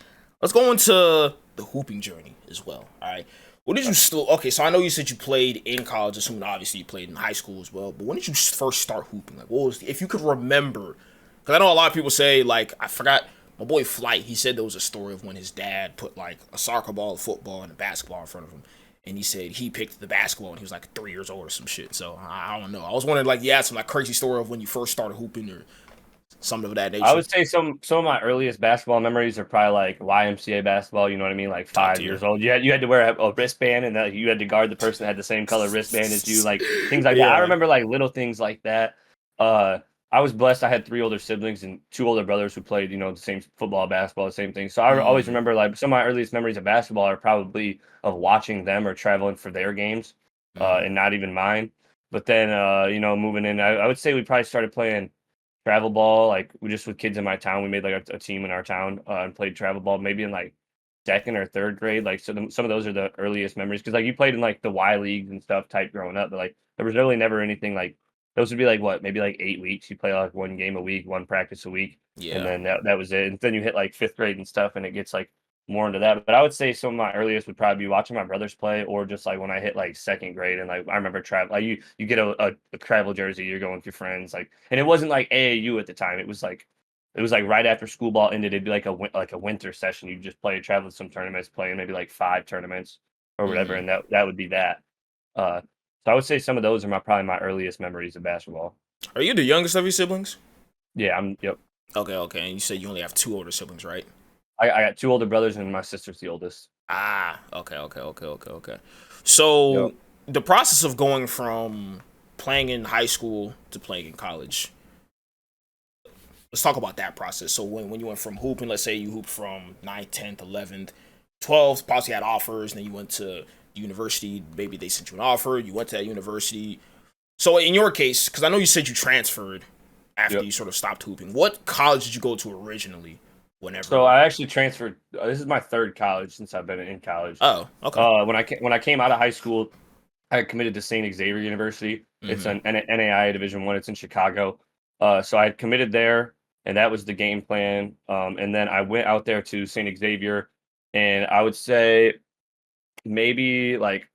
Let's go into the hooping journey as well. All right. What did you still? Okay, so I know you said you played in college. Assuming obviously you played in high school as well. But when did you first start hooping? Like, what was if you could remember? Because I know a lot of people say like I forgot. My boy Flight, he said there was a story of when his dad put like a soccer ball, a football, and a basketball in front of him. And he said he picked the basketball and he was like 3 years old or some shit. So I don't know. I was wondering like, yeah, some like crazy story of when you first started hooping or something of that I nature. would say some of my earliest basketball memories are probably like YMCA basketball. You know what I mean? Like Top 5 years tier. old. You had to wear a wristband, and that you had to guard the person that had the same color wristband as you. Like things like that. I Yeah. remember like little things like that. Uh, I was blessed. I had 3 older siblings and 2 older brothers who played, the same football, basketball, the same thing. So I always Mm, remember like some of my earliest memories of basketball are probably of watching them or traveling for their games, mm, and not even mine. But then, moving in, I would say we probably started playing travel ball, like we just with kids in my town. We made like a team in our town, and played travel ball maybe in like second or third grade. Like so, some of those are the earliest memories because like you played in like the Y leagues and stuff type growing up, but like there was really never anything like those would be like what maybe like 8 weeks. You play like one game a week, one practice a week, and yeah. then that was it. And then you hit like fifth grade and stuff, and it gets like more into that. But I would say some of my earliest would probably be watching my brothers play, or just like when I hit like second grade, and like I remember travel. Like you get a travel jersey, you're going with your friends, like, and it wasn't like AAU at the time. It was like right after school ball ended. It'd be like a winter session. You just play, travel to some tournaments, playing maybe like 5 tournaments or whatever, Mm. and that would be that. Uh, so I would say some of those are probably my earliest memories of basketball. Are you the youngest of your siblings? Yeah, yep. Okay, okay. And you said you only have two older siblings, right? I got 2 older brothers and my sister's the oldest. Ah, okay, okay, okay, okay, okay. Yep. So the process of going from playing in high school to playing in college. Let's talk about that process. So when you went from hooping, let's say you hooped from 9th, 10th, 11th, 12th, possibly had offers, and then you went to university, maybe they sent you an offer, you went to that university. So in your case, because I know you said you transferred after Yep. you sort of stopped hooping, what college did you go to originally? So Whenever. I actually transferred. This is my third college since I've been in college. Oh, okay. When I came out of high school, I committed to St. Xavier University. It's Mm-hmm. an NAIA Division One. It's in Chicago. So I had committed there, and that was the game plan. And then I went out there to St. Xavier, and I would say maybe like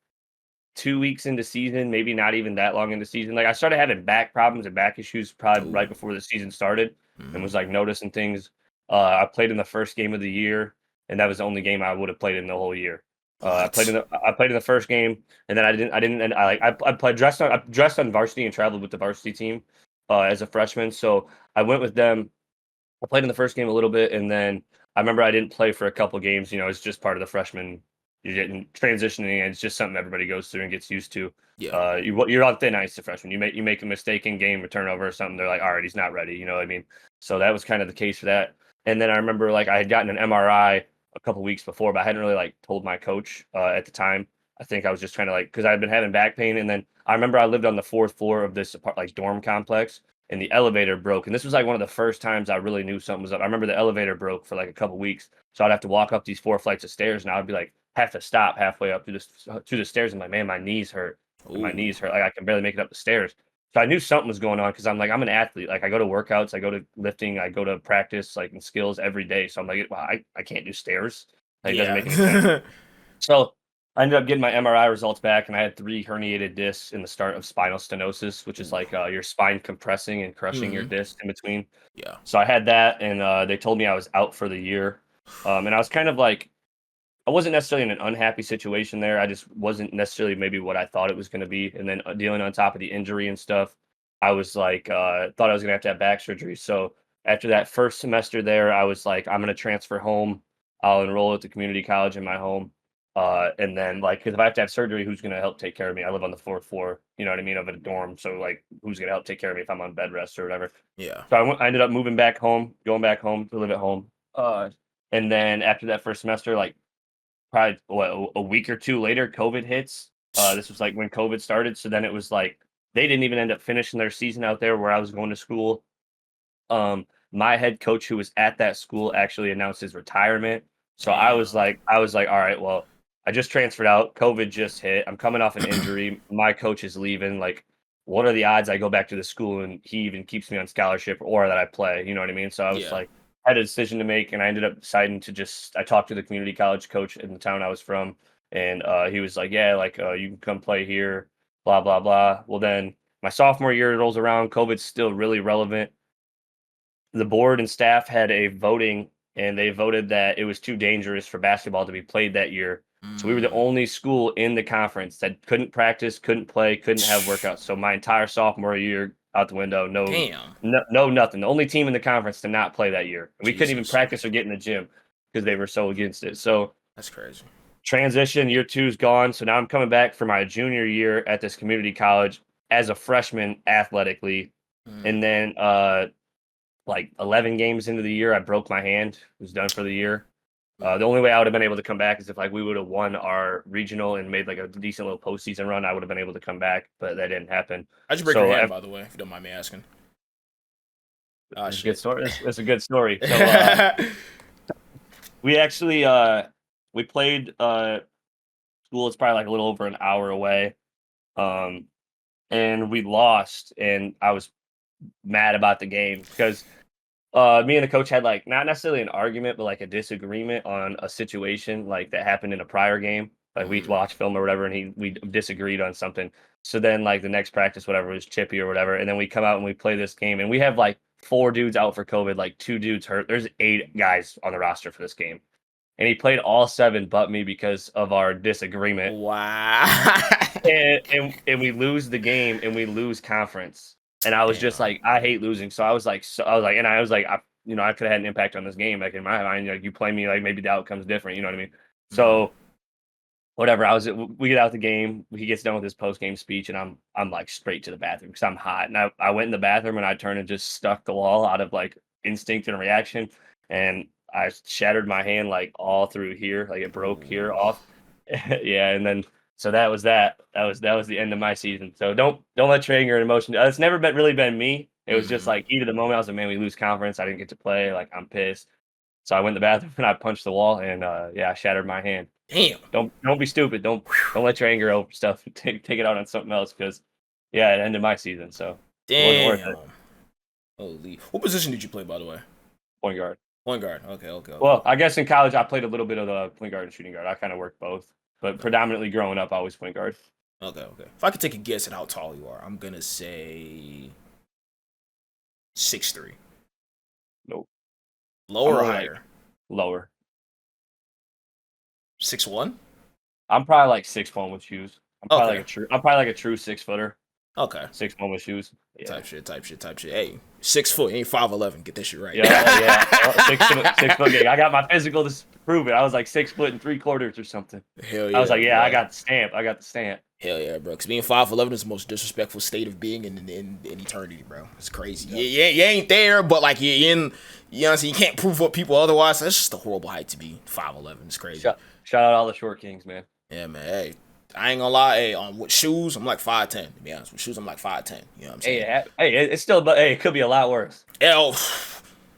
2 weeks into season, maybe not even that long into season. Like I started having back problems and back issues probably Ooh. right before the season started, and Mm-hmm. was like noticing things. I played in the first game of the year, and that was the only game I would have played in the whole year. What? I played in the first game, and then I didn't and I played dressed on varsity and traveled with the varsity team as a freshman. So I went with them. I played in the first game a little bit, and then I remember I didn't play for a couple games. It's just part of the freshman. You're getting transitioning, and it's just something everybody goes through and gets used to. Yeah. You're on thin ice, the freshman. You make a mistake in game, a turnover or something. They're like, all right, he's not ready. You know what I mean? So that was kind of the case for that. And then I remember like I had gotten an MRI a couple weeks before, but I hadn't really like told my coach at the time. I think I was just trying to like because I had been having back pain, and then I remember I lived on the fourth floor of this like dorm complex, and the elevator broke. And this was like one of the first times I really knew something was up. I remember the elevator broke for like a couple weeks, so I'd have to walk up these 4 flights of stairs, and I would be like have to stop halfway up to the stairs. And like, man, my knees hurt. And my Ooh. knees hurt. Like I can barely make it up the stairs. So I knew something was going on because I'm an athlete. Like I go to workouts, I go to lifting, I go to practice like in skills every day. So I'm like, well, I can't do stairs. Like it doesn't make any sense. Yeah. So I ended up getting my MRI results back, and I had 3 herniated discs in the start of spinal stenosis, which is Ooh. like your spine compressing and crushing your Mm-hmm. disc in between. Yeah. So I had that, and they told me I was out for the year. And I was kind of like, I wasn't necessarily in an unhappy situation there. I just wasn't necessarily maybe what I thought it was going to be. And then dealing on top of the injury and stuff, I was like, thought I was going to have back surgery. So after that first semester there, I was like, I'm going to transfer home. I'll enroll at the community college in my home. And then like, because if I have to have surgery, who's going to help take care of me? I live on the fourth floor, you know what I mean, of a dorm. So like, who's going to help take care of me if I'm on bed rest or whatever? Yeah. So I ended up moving back home, going back home to live at home. And then after that first semester, like probably what, a week or two later, COVID hits. This was like when COVID started. So then it was like they didn't even end up finishing their season out there where I was going to school. My head coach who was at that school actually announced his retirement. So Damn. I was like, all right, well, I just transferred out. COVID just hit. I'm coming off an injury. My coach is leaving. Like, what are the odds I go back to the school and he even keeps me on scholarship or that I play? You know what I mean? So I was Yeah. like, I had a decision to make, and I ended up deciding to just. I talked to the community college coach in the town I was from, and he was like, yeah, like you can come play here, blah blah blah. Well, then my sophomore year rolls around. COVID's still really relevant. The board and staff had a voting. and they voted that it was too dangerous for basketball to be played that year. So we were the Mm. only school in the conference that couldn't practice, couldn't play, couldn't have workouts. So my entire sophomore year out the window, Damn. no nothing. The only team in the conference to not play that year. We couldn't even Jesus. practice or get in the gym because they were so against it. So That's crazy. transition, year 2's gone. So now I'm coming back for my junior year at this community college as a freshman athletically. Mm. And then like 11 games into the year, I broke my hand. It was done for the year. The only way I would have been able to come back is if like we would have won our regional and made like a decent little postseason run. I would have been able to come back, but that didn't happen. How'd you break your hand, by the way, if you don't mind me asking? Oh, It's a shit. good story. It's a good story. So we actually we played school. It's probably like a little over an hour away, and we lost. And I was mad about the game because me and the coach had like not necessarily an argument, but like a disagreement on a situation like that happened in a prior game. Like we watched film or whatever, and we disagreed on something. So then like the next practice, whatever, was chippy or whatever, and then we come out and we play this game, and we have like 4 dudes out for COVID, like 2 dudes hurt. There's 8 guys on the roster for this game, and he played all 7 but me because of our disagreement. Wow. And we lose the game and we lose conference. And I was just like, I hate losing. So I was like, I could have had an impact on this game. Like in my mind, like you play me, like maybe the outcome's different. You know what I mean? So whatever. We get out the game. He gets done with his post game speech, and I'm like straight to the bathroom because I'm hot. And I went in the bathroom and I turned and just stuck the wall out of like instinct and reaction, and I shattered my hand like all through here, like it broke here off. Yeah, and then so that was that. That was the end of my season. So don't let your anger and emotion. It's never really been me. It was just like heat of the moment. I was like, man, we lose conference. I didn't get to play. Like I'm pissed. So I went in the bathroom and I punched the wall, and I shattered my hand. Damn. Don't be stupid. Don't let your anger over stuff. Take it out on something else because it ended my season. So Damn. it wasn't worth it. Holy. What position did you play, by the way? Point guard. Point guard. Okay. Well, I guess in college I played a little bit of the point guard and shooting guard. I kind of worked both, but predominantly growing up I was point guard. Okay. If I could take a guess at how tall you are, I'm gonna say 6'3". Nope. Lower or higher? Lower. 6'1"? I'm probably like 6'1" with shoes. I'm probably like a true 6-footer. Okay. 6'1" with shoes. Yeah. Type shit. Hey, 6 foot, ain't 5'11". Get this shit right. Yeah. 6 foot gang. I got my physical to prove it. I was like 6 foot and 3/4 or something. Hell yeah. I was like, bro. I got the stamp. Hell yeah, bro. Because being 5'11" is the most disrespectful state of being in eternity, bro. It's crazy. Yeah. You ain't there, but like you're in. You know what I'm saying? You can't prove what people otherwise. That's just a horrible height to be 5'11". It's crazy. Shout out all the short kings, man. Yeah, man. Hey, I ain't gonna lie. Hey, with shoes, I'm like 5'10". To be honest, with shoes, I'm like 5'10". You know what I'm saying? Hey, it's still, but hey, it could be a lot worse.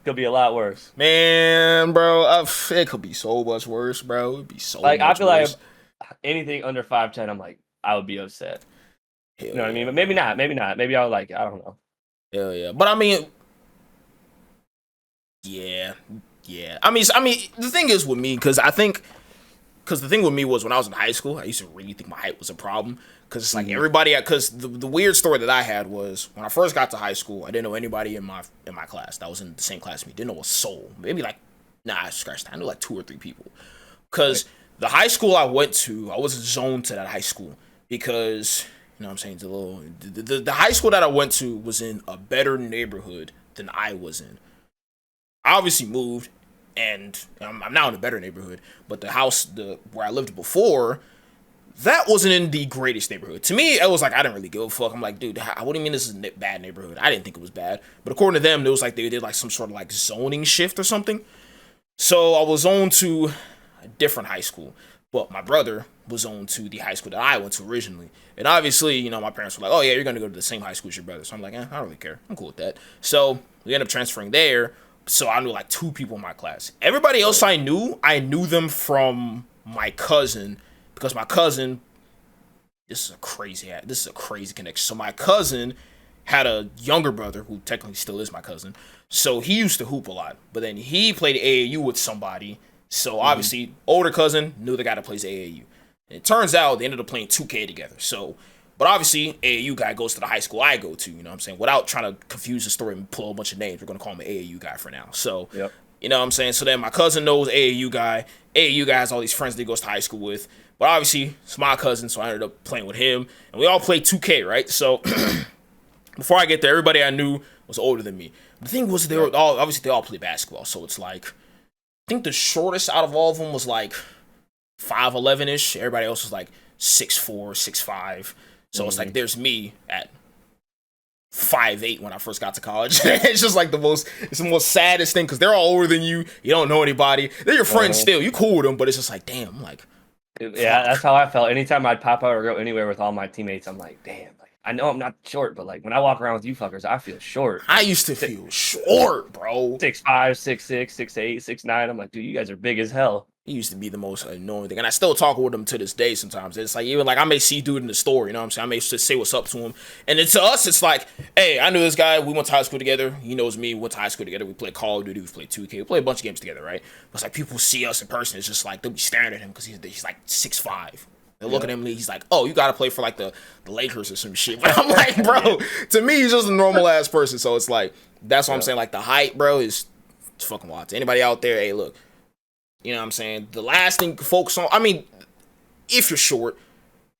Could be a lot worse. Man, bro, it could be so much worse, bro. It'd be so like much I feel worse. like anything under 5'10", I'm like I would be upset. Hell you know what I mean? But maybe not. Maybe I would like. I don't know. Hell yeah. But I mean, yeah. I mean, the thing is with me, because the thing with me was when I was in high school, I used to really think my height was a problem. Because it's like everybody, because the weird story that I had was when I first got to high school, I didn't know anybody in my class that was in the same class as me. Didn't know a soul. Maybe like, scratch that. I knew like 2 or 3 people. Because the high school I went to, I wasn't zoned to that high school. Because, you know what I'm saying, the high school that I went to was in a better neighborhood than I was in. I obviously moved, and I'm now in a better neighborhood. But the house where I lived before, that wasn't in the greatest neighborhood. To me, it was like I didn't really give a fuck. I'm like, dude, what do you mean this is a bad neighborhood? I didn't think it was bad. But according to them, it was like they did like some sort of like zoning shift or something. So I was zoned to a different high school. But my brother was zoned to the high school that I went to originally. And obviously, you know, my parents were like, oh yeah, you're going to go to the same high school as your brother. So I'm like, I don't really care. I'm cool with that. So we ended up transferring there. So I knew like 2 people in my class. Everybody else I knew them from my cousin. Because my cousin, this is a crazy connection. So my cousin had a younger brother who technically still is my cousin. So he used to hoop a lot. But then he played AAU with somebody. So obviously, older cousin knew the guy that plays AAU. And it turns out they ended up playing 2K together. So, but obviously, AAU guy goes to the high school I go to, you know what I'm saying? Without trying to confuse the story and pull a bunch of names, we're going to call him an AAU guy for now. So, You know what I'm saying? So then my cousin knows AAU guy. AAU guy has all these friends that he goes to high school with. But obviously, it's my cousin, so I ended up playing with him. And we all played 2K, right? So before I get there, everybody I knew was older than me. The thing was, they were all obviously they all play basketball. So it's like, I think the shortest out of all of them was like 5'11 ish. Everybody else was like 6'4, 6'5. So it's like there's me at 5'8" when I first got to college. It's just like it's the most saddest thing because they're all older than you. You don't know anybody. They're your friends still. You cool with them, but it's just like, damn, like. Yeah, that's how I felt. Anytime I'd pop out or go anywhere with all my teammates, I'm like, damn. Like, I know I'm not short, but like when I walk around with you fuckers, I feel short. I used to feel short, bro. 6'5", 6'6", 6'8", 6'9". I'm like, dude, you guys are big as hell. He used to be the most annoying thing. And I still talk with him to this day sometimes. It's like, even like I may see dude in the store, you know what I'm saying? I may just say what's up to him. And then to us, it's like, hey, I knew this guy. We went to high school together. He knows me. We went to high school together. We played Call of Duty. We played 2K. We played a bunch of games together, right? But it's like people see us in person. It's just like, they'll be staring at him because he's like 6'5". They look at him and he's like, oh, you got to play for like the Lakers or some shit. But I'm like, bro, to me, he's just a normal ass person. So it's like, that's what I'm saying. Like the height, bro, it's fucking wild. To anybody out there, hey, look. You know what I'm saying? The last thing to focus on, I mean, if you're short,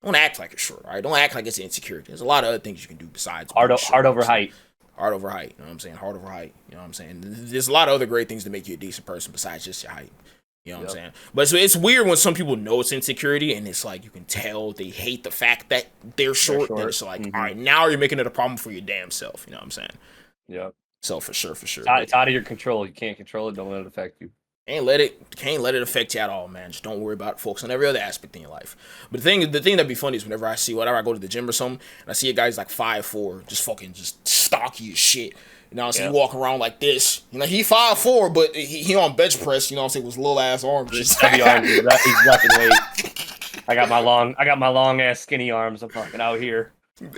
don't act like you're short, all right? Don't act like it's insecurity. There's a lot of other things you can do besides Heart over height. Heart over height, you know what I'm saying? Heart over height, you know what I'm saying? There's a lot of other great things to make you a decent person besides just your height. You know what I'm saying? But it's weird when some people know it's insecurity and it's like you can tell they hate the fact that they're short. Then it's like, all right, now you're making it a problem for your damn self. You know what I'm saying? Yeah. So for sure. It's out of your control. You can't control it. Don't let it affect you. Can't let it affect you at all, man. Just don't worry about it. Focus on every other aspect in your life. But the thing that'd be funny is whenever I go to the gym or something, and I see a guy who's like 5'4", just stocky as shit. You know what I'm saying? He walk around like this. You know, he 5'4", but he on bench press, you know what I'm saying, with his little ass arms. Just heavy arms. He's left weight. I got my long ass skinny arms. I'm fucking out here.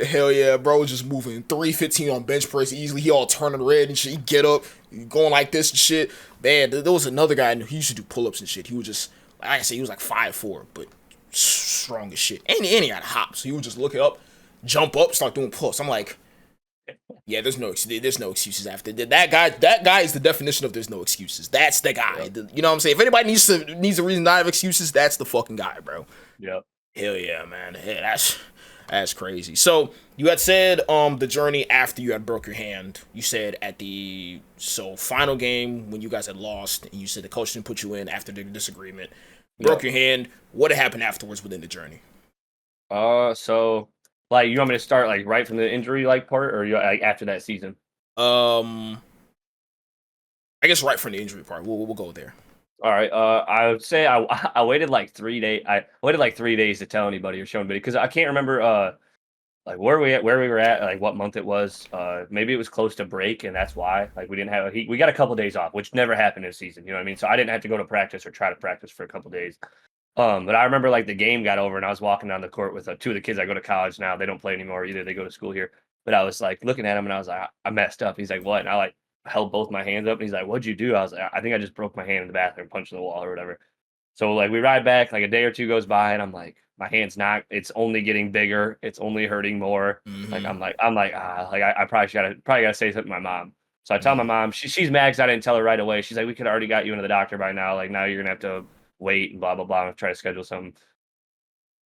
Hell yeah, bro, just moving 315 on bench press easily. He all turning red and shit. He get up, going like this and shit. Man, there was another guy, he used to do pull-ups and shit. He was just, like I said, he was like 5'4", but strong as shit. And he had hops. So he would just look it up, jump up, start doing pull-ups. I'm like, yeah, there's no excuses after that. That guy is the definition of there's no excuses. That's the guy. You know what I'm saying? If anybody needs a reason not to have excuses, that's the fucking guy, bro. Yep. Hell yeah, man. Yeah, that's crazy. So you had said the journey after you had broke your hand. You said at the final game when you guys had lost, and you said the coach didn't put you in after the disagreement. Broke your hand. What had happened afterwards within the journey? So like you want me to start like right from the injury like part, or you like after that season? I guess right from the injury part. We'll go there. All right. I would say I waited like 3 days. I waited like 3 days to tell anybody or show anybody because I can't remember like where we were at, like what month it was. Maybe it was close to break, and that's why like we didn't have we got a couple days off, which never happened this season. You know what I mean? So I didn't have to go to practice or try to practice for a couple days. But I remember like the game got over, and I was walking down the court with two of the kids. I go to college now. They don't play anymore either. They go to school here. But I was like looking at him, and I was like, I messed up. He's like, what? And I like held both my hands up, and he's like, what'd you do? I was like, I think I just broke my hand in the bathroom, punched the wall or whatever. So like we ride back, like a day or two goes by, and I'm like, my hand's not. It's only getting bigger. It's only hurting more. Mm-hmm. Like I probably gotta say something to my mom. So I tell my mom. She's mad because I didn't tell her right away. She's like, we could already got you into the doctor by now. Like now you're gonna have to wait and blah blah blah and try to schedule something.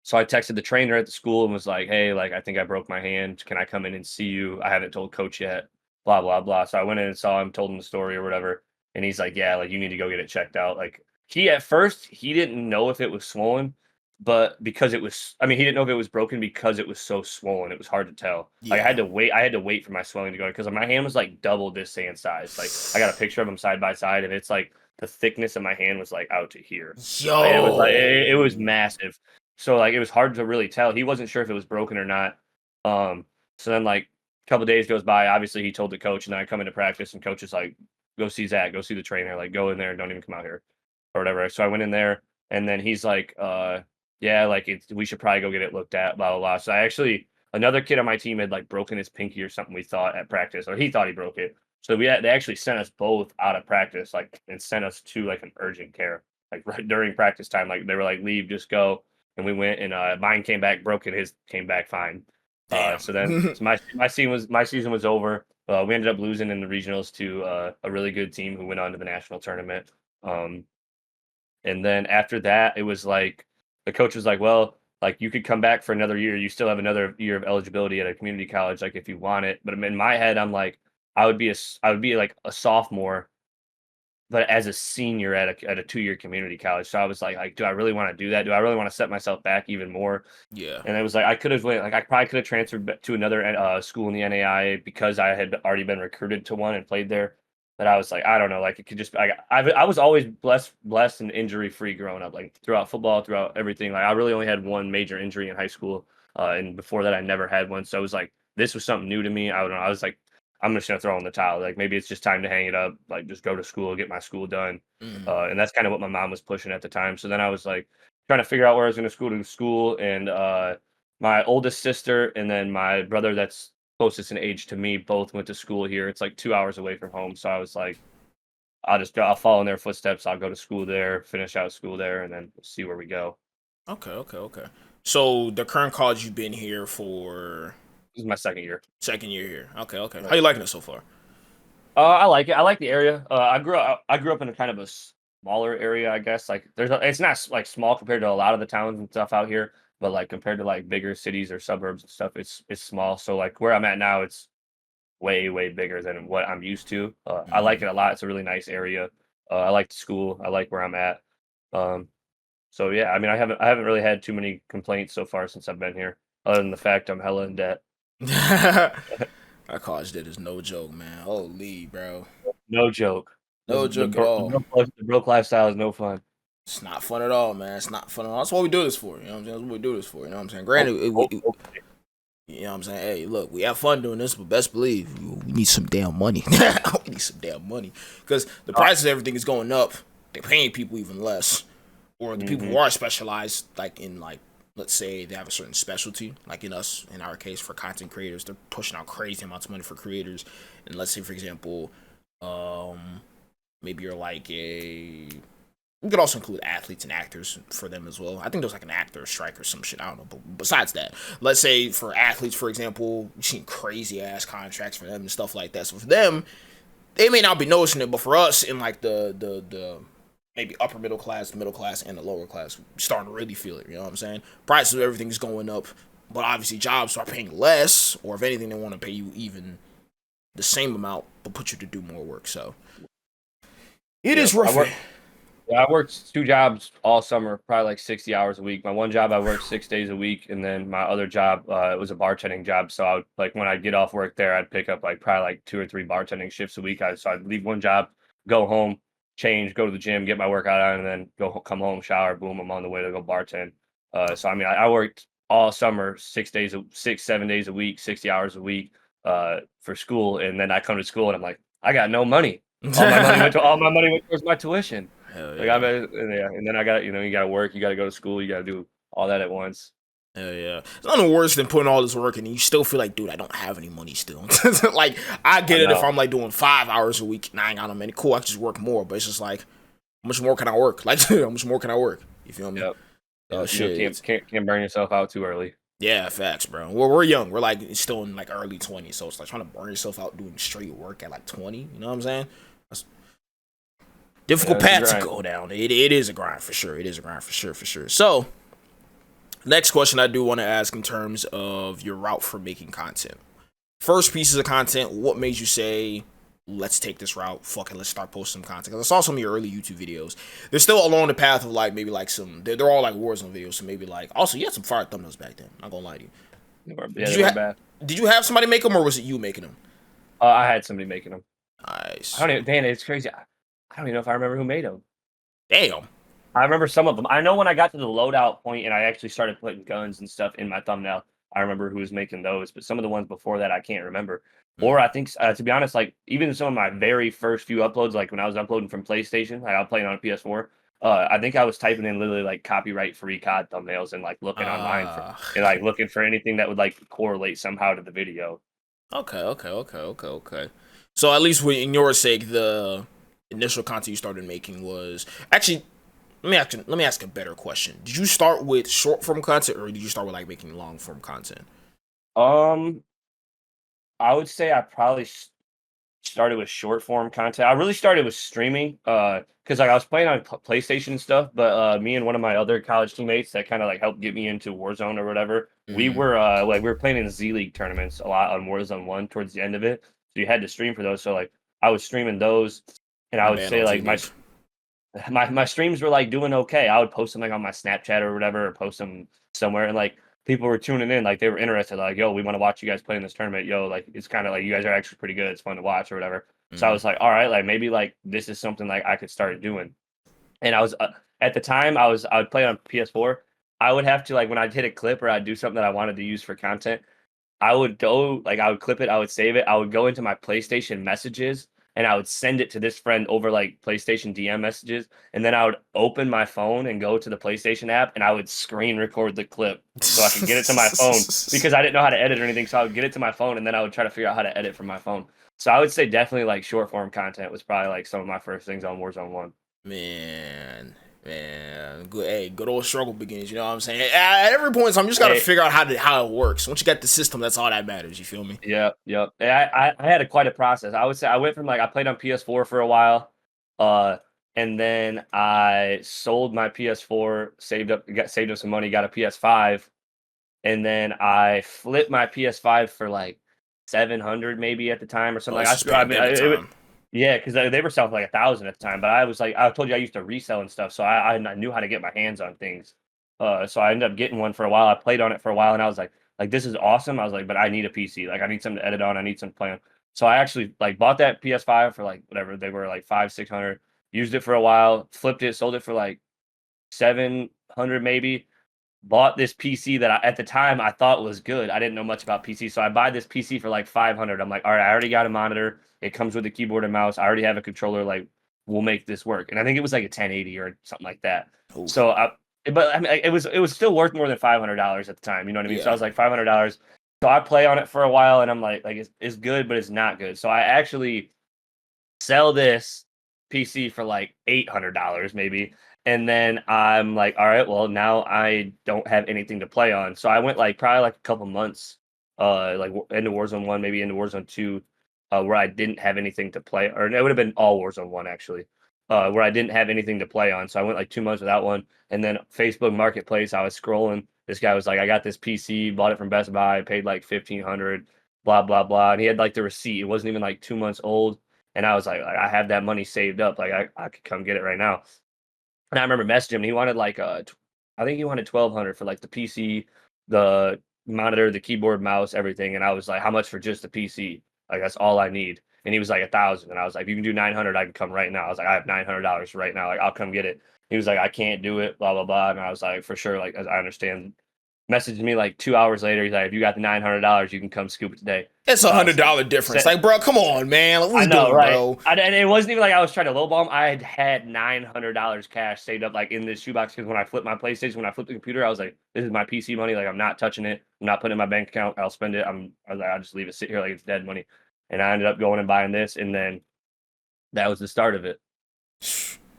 So I texted the trainer at the school and was like, hey, like I think I broke my hand. Can I come in and see you? I haven't told coach yet. Blah blah blah. So I went in and saw him, told him the story or whatever, and he's like, yeah, like you need to go get it checked out. Like at first he didn't know if it was swollen, but because it was, he didn't know if it was broken because it was so swollen. It was hard to tell. Yeah. Like I had to wait for my swelling to go because my hand was like double this hand size. Like I got a picture of them side by side, and it's like the thickness of my hand was like out to here. Yo, like, it was massive. So like it was hard to really tell. He wasn't sure if it was broken or not. So then like a couple of days goes by. Obviously he told the coach, and then I come into practice, and coach is like, go see Zach, go see the trainer, like go in there and don't even come out here or whatever. So I went in there, and then he's like, yeah, like we should probably go get it looked at, blah blah blah. So another kid on my team had like broken his pinky or something, we thought at practice, or he thought he broke it. So they actually sent us both out of practice, like, and sent us to like an urgent care, like right during practice time. Like they were like, leave, just go. And we went, and mine came back broken, his came back fine. So then my season was over. We ended up losing in the regionals to a really good team who went on to the national tournament. Um, and then after that, it was like the coach was like, "Well, like you could come back for another year. You still have another year of eligibility at a community college, like if you want it." But in my head, I'm like, I would be like a sophomore, but as a senior at a 2-year community college. So I was like, do I really want to do that? Do I really want to set myself back even more? Yeah. And it was like I could have went like I probably could have transferred to another school in the NAIA because I had already been recruited to one and played there. But I was like, I don't know, like it could just I was always blessed and injury free growing up, like throughout football, throughout everything. Like I really only had one major injury in high school, and before that I never had one. So it was like this was something new to me. I don't know. I was like, I'm just gonna throw in the towel. Like maybe it's just time to hang it up. Like just go to school, get my school done. Mm. And that's kind of what my mom was pushing at the time. So then I was like trying to figure out where I was going to school, and my oldest sister and then my brother that's closest in age to me both went to school here. It's like 2 hours away from home. So I was like, I'll follow in their footsteps. I'll go to school there, finish out school there, and then see where we go. Okay, okay, okay. So the current college you've been here for This is my second year. second year here. Okay, okay. How Right. you liking it so far? I like it. I like the area. I grew up in a kind of a smaller area, I guess. Like it's not like small compared to a lot of the towns and stuff out here, but like compared to like bigger cities or suburbs and stuff, it's small. So like where I'm at now, it's way bigger than what I'm used to. I like Mm. it a lot. It's a really nice area. I like the school. I like where I'm at. Um, so yeah, I mean, I haven't really had too many complaints so far since I've been here, other than the fact I'm hella in debt. Our college debt is no joke, man. Holy, bro. No joke. No joke at all. The broke lifestyle is no fun. It's not fun at all, man. It's not fun at all. That's what we do this for. You know what I'm saying? That's what we do this for. You know what I'm saying? Oh, Granted, oh, oh, you know what I'm saying? Hey, look, we have fun doing this, but best believe we need some damn money. We need some damn money. Because the prices of everything is going up. They're paying people even less. Or the people who mhm. are specialized, like in like, let's say they have a certain specialty, like in our case, for content creators, they're pushing out crazy amounts of money for creators. And let's say, for example, um, maybe you're like a we could also include athletes and actors for them as well. I think there's like an actor strike or some shit. I don't know. But besides that, let's say for athletes, for example, you've seen crazy ass contracts for them and stuff like that. So for them, they may not be noticing it, but for us in like the maybe upper middle class, and the lower class, we're starting to really feel it. You know what I'm saying? Prices of everything's going up, but obviously jobs are paying less, or if anything, they want to pay you even the same amount, but put you to do more work. So it Yep. is rough. Yeah, I worked 2 jobs all summer, probably like 60 hours a week. My one job, I worked 6 days a week, and then my other job, it was a bartending job. So I would like when I'd get off work there, I'd pick up like probably like 2 or 3 bartending shifts a week. So I'd leave one job, go home, change, go to the gym, get my workout on, and then come home, shower, boom, I'm on the way to go bartend. So I mean, I worked all summer, 7 days a week, 60 hours a week, for school, and then I come to school and I'm like, I got no money. All my money went towards my tuition. Hell Like I yeah. mean, yeah, and then I got you got to work, you got to go to school, you got to do all that at once. Hell yeah. It's nothing worse than putting all this work and you still feel like, dude, I don't have any money still. Like, I I get it if know. I'm like doing 5 hours a week and I ain't got no money. Cool, I can just work more. But it's just like, how much more can I work? Like, how much more can I work? You feel me? Yep. Oh, You know, shit. can't burn yourself out too early. Yeah, facts, bro. We're young. We're like still in like early 20s. So it's like trying to burn yourself out doing straight work at like 20. You know what I'm saying? That's Yeah, difficult it's a path to grind. go down. It is a grind for sure. It is a grind for sure, for sure. So, next question I do want to ask in terms of your route for making content. First pieces of content, what made you say, let's take this route? Fuck it, let's start posting some content. Because I saw some of your early YouTube videos. They're still along the path of like maybe like some, they're all like Warzone videos. So maybe like, also you had some fire thumbnails back then. Not gonna lie to you. Yeah, Did they you weren't bad. did you have somebody make them or was it you making them? I had somebody making them. I Nice. don't even. Dan, it's crazy. I don't even know if I remember who made them. Damn. I remember some of them. I know when I got to the loadout point and I actually started putting guns and stuff in my thumbnail, I remember who was making those. But some of the ones before that, I can't remember. Or I think, to be honest, like even some of my very first few uploads, like when I was uploading from PlayStation, like I was playing on a PS4. I think I was typing in literally like copyright free COD thumbnails and like looking online for Uh, and like looking for anything that would like correlate somehow to the video. okay. So at least in your sake, the initial content you started making was actually. Let me ask a better question. Did you start with short form content or did you start with like making long form content? Um, I would say I probably started with short form content. I really started with streaming because like I was playing on PlayStation and stuff, but me and one of my other college teammates that kind of like helped get me into Warzone or whatever, we Mm, were like we were playing in Z League tournaments a lot on Warzone 1 towards the end of it. So you had to stream for those. So like I was streaming those and I would man, say on Z like League. my streams were like doing okay. I would post them like on my Snapchat or whatever, or post them somewhere, and like people were tuning in, like they were interested, like, yo, we want to watch you guys play in this tournament. Yo, like it's kind of like you guys are actually pretty good. It's fun to watch or whatever. So I Mm, was like, all right, like maybe like this is something like I could start doing. And I was at the time I would play on PS4. I would have to like when I'd hit a clip or I'd do something that I wanted to use for content. I would go like I would clip it, I would save it, I would go into my PlayStation messages and I would send it to this friend over like PlayStation DM messages, and then I would open my phone and go to the PlayStation app and I would screen record the clip so I could get it to my phone because I didn't know how to edit or anything. So I would get it to my phone and then I would try to figure out how to edit from my phone. So I would say definitely like short form content was probably like some of my first things on Warzone 1. man, man, good. Hey, good old struggle begins. You know what I'm saying? At every point, so I'm just gotta Hey, figure out how it works. Once you get the system, that's all that matters. You feel me? yeah, yep. I had quite a process. I would say I went from like I played on PS4 for a while, uh, and then I sold my PS4, saved up some money, got a PS5, and then I flipped my PS5 for like 700 maybe at the time or something. Oh, Like it's just I mean, pandemic time. yeah, because they were selling for like 1,000 at the time. But I was like, I told you I used to resell and stuff, so I knew how to get my hands on things. So I ended up getting one for a while. I played on it for a while, and I was like this is awesome. I was like, but I need a PC. Like I need something to edit on. I need some plan. So I actually like bought that PS5 for like whatever they were like 500-600. Used it for a while, flipped it, sold it for like 700 maybe. Bought this PC that at the time I thought was good. I didn't know much about PC, so I buy this PC for like 500. I'm like, all right, I already got a monitor. It comes with a keyboard and mouse. I already have a controller. Like, we'll make this work. And I think it was like a 1080 or something like that. Oof. So, but I mean, it was still worth more than $500 at the time. You know what I mean? So I Yeah. was like $500. So I play on it for a while, and I'm like it's good, but it's not good. So I actually sell this PC for like $800 maybe. And then I'm like, all right, well, now I don't have anything to play on. So I went like probably like a couple months, like into Warzone 1, maybe into Warzone 2, where I didn't have anything to play, or it would have been all Warzone 1 actually, where I didn't have anything to play on. So I went like 2 months without one. And then Facebook Marketplace, I was scrolling. This guy was like, I got this PC, bought it from Best Buy, paid like 1,500, blah, blah, blah. And he had like the receipt. It wasn't even like 2 months old. And I was like, I have that money saved up. Like I could come get it right now. And I remember messaging him. And he wanted like I think he wanted 1,200 for like the PC, the monitor, the keyboard, mouse, everything. And I was like, how much for just the PC? Like that's all I need. And he was like 1,000. And I was like, if you can do 900, I can come right now. I was like, I have $900 right now. Like I'll come get it. He was like, I can't do it. Blah blah blah. And I was like, for sure. Like as I understand. Messaged me like 2 hours later. He's like, if you got the $900, you can come scoop it today. It's a So I hundred was like, dollar difference. Like, bro, come on, man. Like, what I we know, doing, right? bro? And it wasn't even like I was trying to lowball him. I had $900 cash saved up like in this shoebox because when I flipped my PlayStation, when I flipped the computer, I was like, "This is my PC money. Like I'm not touching it. I'm not putting it in my bank account. I'll spend it. I was like, I'll just leave it sit here like it's dead money." And I ended up going and buying this, and then that was the start of it.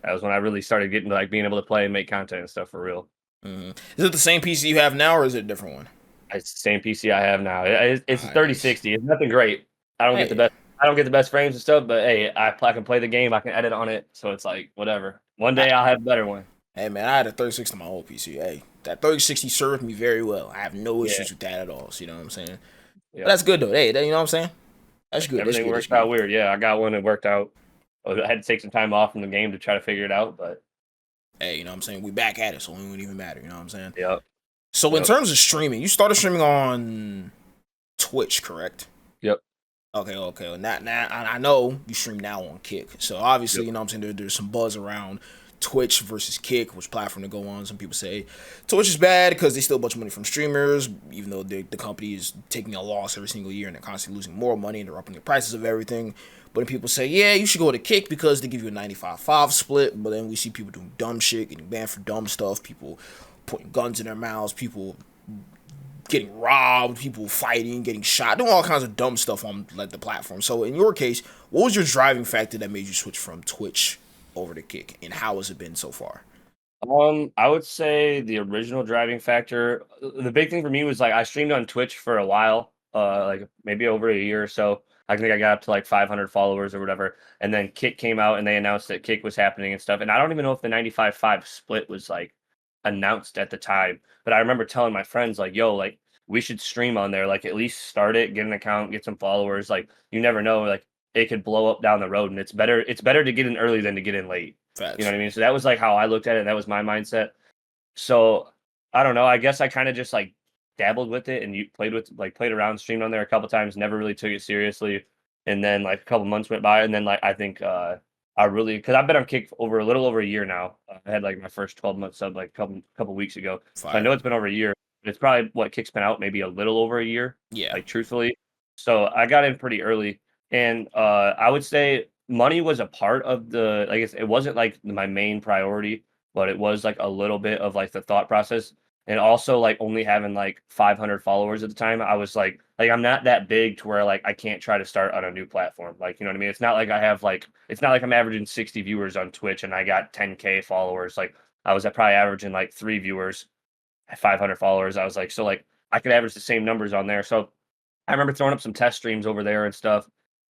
That was when I really started getting to like being able to play and make content and stuff for real. Mhm. Is it the same PC you have now, or is it a different one? It's the same PC I have now. It's a Nice. 3060. It's nothing great. I don't get the Hey, best. I don't get the best frames and stuff, but hey, I can play the game. I can edit on it, so it's like whatever. One I, day I'll have a better one. hey, man, I had a 3060 on my old PC. Hey, that 3060 served me very well. I have no Yeah, issues with that at all. So, you know what I'm saying? But yeah. that's good though. Hey, you know what I'm saying? That's good. That's Everything good. That's worked out good. weird. Yeah, I got one that worked out. I had to take some time off from the game to try to figure it out, but Hey, you know what I'm saying? We back at it, so it wouldn't even matter. You know what I'm saying? yep, So, in yep, terms of streaming, you started streaming on Twitch, correct? yep, Okay, okay. Well, now I know you stream now on Kick. So obviously, yep. you know what I'm saying, there's some buzz around Twitch versus Kick, which platform to go on. Some people say Twitch is bad because they steal a bunch of money from streamers, even though the company is taking a loss every single year and they're constantly losing more money and they're upping the prices of everything. But then people say, yeah, you should go to Kick because they give you a 95-5 split. But then we see people doing dumb shit, getting banned for dumb stuff, people putting guns in their mouths, people getting robbed, people fighting, getting shot, doing all kinds of dumb stuff on like the platform. So in your case, what was your driving factor that made you switch from Twitch over to Kick, and how has it been so far? I would say the original driving factor. The big thing for me was like I streamed on Twitch for a while, like maybe over a year or so. I think I got up to like 500 followers or whatever. And then Kick came out and they announced that Kick was happening and stuff. And I don't even know if the 95-5 split was like announced at the time. But I remember telling my friends like, yo, like we should stream on there. Like at least start it, get an account, get some followers. Like you never know, like it could blow up down the road. And it's better to get in early than to get in late. You know Facts. what I mean? So that was like how I looked at it. That was my mindset. So I don't know. I guess I kind of just like dabbled with it and you played around, streamed on there a couple times, never really took it seriously. And then like a couple months went by, and then like I think I really because I've been on Kick over a little over a year now. I had like my first 12 month sub like a couple weeks ago, so I Fire. know it's been over a year. It's probably what Kick's been out maybe a little over a year, Yeah. like truthfully. So I got in pretty early, and I would say money was a part of the like it wasn't like my main priority, but it was like a little bit of like the thought process. And also like only having like 500 followers at the time, I was like I'm not that big to where like I can't try to start on a new platform. Like, you know what I mean? It's not like it's not like I'm averaging 60 viewers on Twitch and I got 10K followers. Like I was probably averaging like 3 viewers at 500 followers. I was like, so like I could average the same numbers on there. So I remember throwing up some test streams over there and stuff,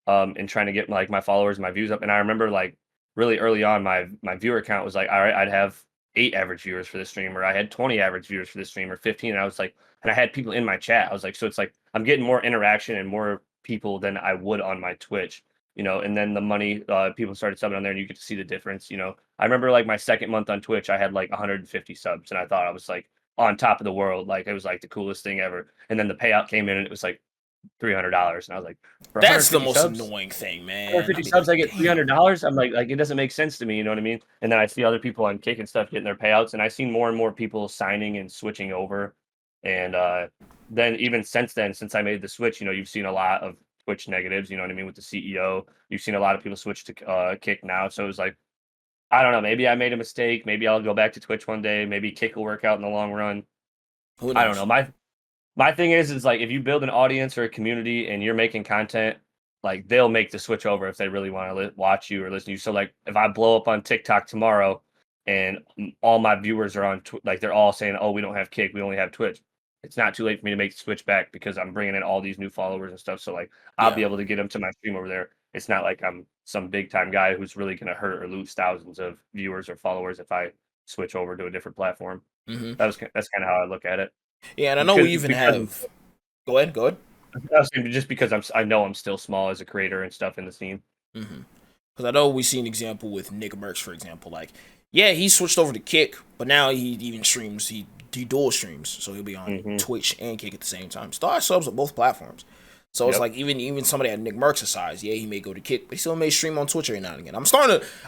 and trying to get like my followers, my views up. And I remember like really early on, my viewer count was like, all right, I'd have 8 average viewers for this stream, or I had 20 average viewers for this stream, or 15. And I was like, and I had people in my chat. I was like, so it's like I'm getting more interaction and more people than I would on my Twitch, you know. And then the money, people started subbing on there, and you get to see the difference, you know. I remember like my second month on Twitch, I had like 150 subs, and I thought I was like on top of the world, like it was like the coolest thing ever. And then the payout came in, and it was like $300, and I was like, for That's the 150 most subs, annoying thing, man. I'd 150 be subs, like, I get damn. $300. I'm like it doesn't make sense to me. You know what I mean? And then I see other people on Kick and stuff getting their payouts, and I seen more and more people signing and switching over. And then even since then, since I made the switch, you know, you've seen a lot of Twitch negatives. You know what I mean with the CEO. You've seen a lot of people switch to Kick now. So it was like, I don't know. Maybe I made a mistake. Maybe I'll go back to Twitch one day. Maybe Kick will work out in the long run. Who I don't know. knows? My thing is like if you build an audience or a community and you're making content, like they'll make the switch over if they really want to watch you or listen to you. So like if I blow up on TikTok tomorrow and all my viewers are on like they're all saying, "Oh, we don't have Kick, we only have Twitch." It's not too late for me to make the switch back because I'm bringing in all these new followers and stuff. So like I'll Yeah. be able to get them to my stream over there. It's not like I'm some big time guy who's really going to hurt or lose thousands of viewers or followers if I switch over to a different platform. Hmm. That's kind of how I look at it. Yeah, and I know Because we even because have. Go ahead. Go ahead. I was saying just because I know I'm still small as a creator and stuff in the scene. Because I know we see an example with Nick Merckx, for example. Like, yeah, he switched over to Kick, but now he even streams. He dual streams, so he'll be on Hmm. Twitch and Kick at the same time. Still has subs on both platforms. So it's Yep. like even somebody at Nick Merckx' size, yeah, he may go to Kick, but he still may stream on Twitch every now and again.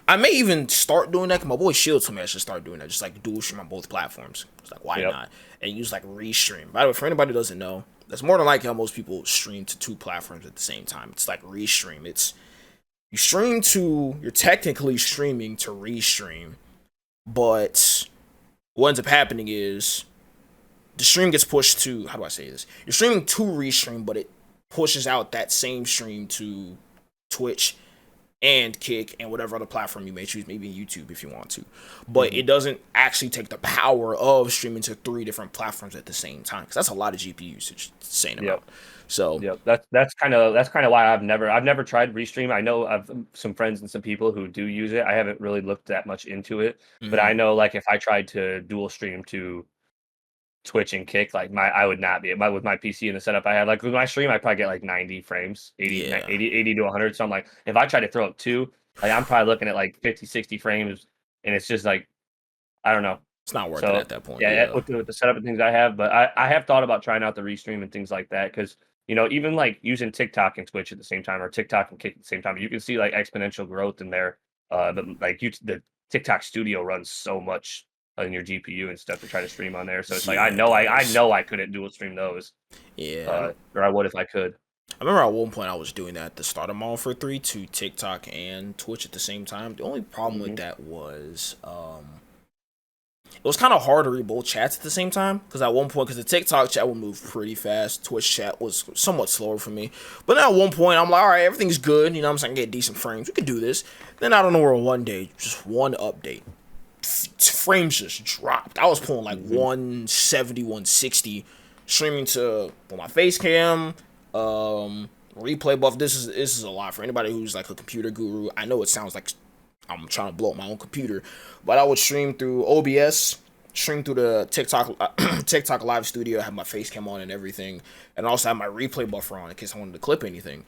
I may even start doing that. Cause my boy Shield told me I should start doing that, just like dual stream on both platforms. It's like why Yep. not? And use like restream. By the way, for anybody who doesn't know, that's more than likely how most people stream to two platforms at the same time. It's like restream. You're technically streaming to restream, but what ends up happening is the stream gets pushed to, how do I say this? You're streaming to restream, but it pushes out that same stream to Twitch and Kick and whatever other platform you may choose, maybe YouTube if you want to. But it doesn't actually take the power of streaming to 3 different platforms at the same time, because that's a lot of GPU usage, insane Yep. amount. So Yep. That's kind of why I've never tried Restream. I know I've some friends and some people who do use it. I haven't really looked that much into it, but I know like if I tried to dual stream to Twitch and Kick, like I would not be with my PC and the setup I have. Like with my stream, I probably get like 90 frames, 80, yeah, 80 to 100. So I'm like, if I try to throw up two, like I'm probably looking at like 50, 60 frames, and it's just like I don't know. it's not worth it So at that point. yeah, Yeah, with the setup and things I have, but I have thought about trying out the Restream and things like that because you know even like using TikTok and Twitch at the same time or TikTok and Kick at the same time, you can see like exponential growth in there. But like the TikTok Studio runs so much on your GPU and stuff to try to stream on there. So it's like yeah, I it know I does. know I couldn't dual stream those, Yeah, or I would if I could. I remember at one point I was doing that at the start of Modern Warfare 3 to TikTok and Twitch at the same time. The only problem with Hmm. that was it was kind of hard to read both chats at the same time, because at one point, because the TikTok chat would move pretty fast, Twitch chat was somewhat slower for me. But then at one point I'm like, all right, everything's good, you know what I'm saying, I get decent frames, we can do this. Then I don't know where one day, just one update, frames just dropped. I was pulling like 170, 160, streaming to my face cam, replay buff. This is a lot for anybody who's like a computer guru. I know it sounds like I'm trying to blow up my own computer, but I would stream through OBS, stream through the TikTok Live Studio, have my face cam on and everything, and also have my replay buffer on in case I wanted to clip anything.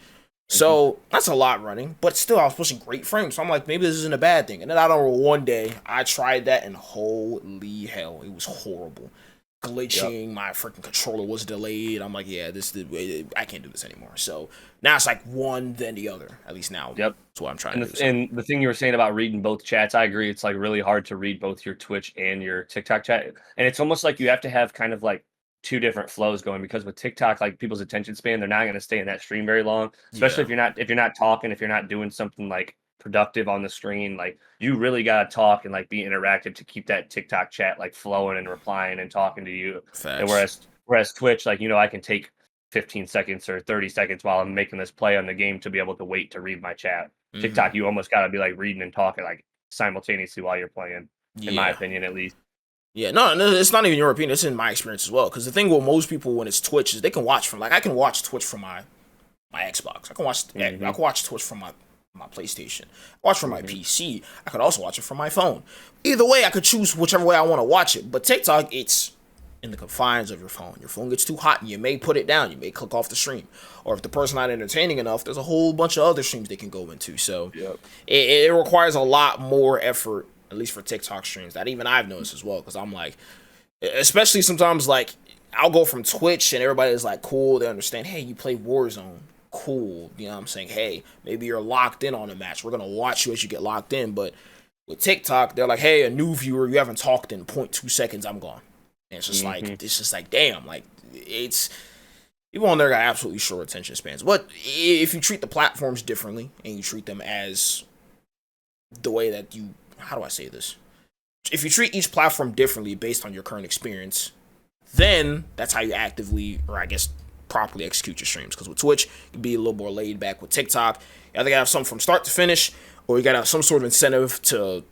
So that's a lot running, but still I was pushing great frames. So I'm like, maybe this isn't a bad thing. And then I don't know, one day I tried that and holy hell, it was horrible. Glitching, my freaking controller was delayed. I'm like, yeah, I can't do this anymore. So now it's like one then the other. At least now, Yep. That's what I'm trying to do. And the thing you were saying about reading both chats, I agree. It's like really hard to read both your Twitch and your TikTok chat, and it's almost like you have to have kind of like two different flows going, because with TikTok, like people's attention span, they're not going to stay in that stream very long, especially if you're not talking, if you're not doing something like productive on the screen. Like you really got to talk and like be interactive to keep that TikTok chat like flowing and replying and talking to you. Facts. And whereas Twitch, like, I can take 15 seconds or 30 seconds while I'm making this play on the game to be able to wait to read my chat. TikTok, you almost got to be like reading and talking like simultaneously while you're playing, in my opinion, at least. Yeah, no, it's not even your opinion. It's in my experience as well. Because the thing with most people when it's Twitch is they can watch from, like, I can watch Twitch from my Xbox. I can watch Twitch from my PlayStation. I watch from my PC. I could also watch it from my phone. Either way, I could choose whichever way I want to watch it. But TikTok, it's in the confines of your phone. Your phone gets too hot and you may put it down. You may click off the stream. Or if the person's not entertaining enough, there's a whole bunch of other streams they can go into. So it requires a lot more effort, at least for TikTok streams, that even I've noticed as well. Because I'm like, especially sometimes, like, I'll go from Twitch and everybody's like, cool, they understand, hey, you play Warzone. Cool. You know what I'm saying? Hey, maybe you're locked in on a match. We're going to watch you as you get locked in. But with TikTok, they're like, hey, a new viewer, you haven't talked in 0.2 seconds, I'm gone. And it's just like, damn, like, it's, people on there got absolutely short attention spans. But if you treat the platforms differently and you treat them as the way that you, how do I say this? If you treat each platform differently based on your current experience, then that's how you actively, or I guess, properly execute your streams. Because with Twitch, you can be a little more laid back. With TikTok, you either gotta have something from start to finish, or you gotta have some sort of incentive to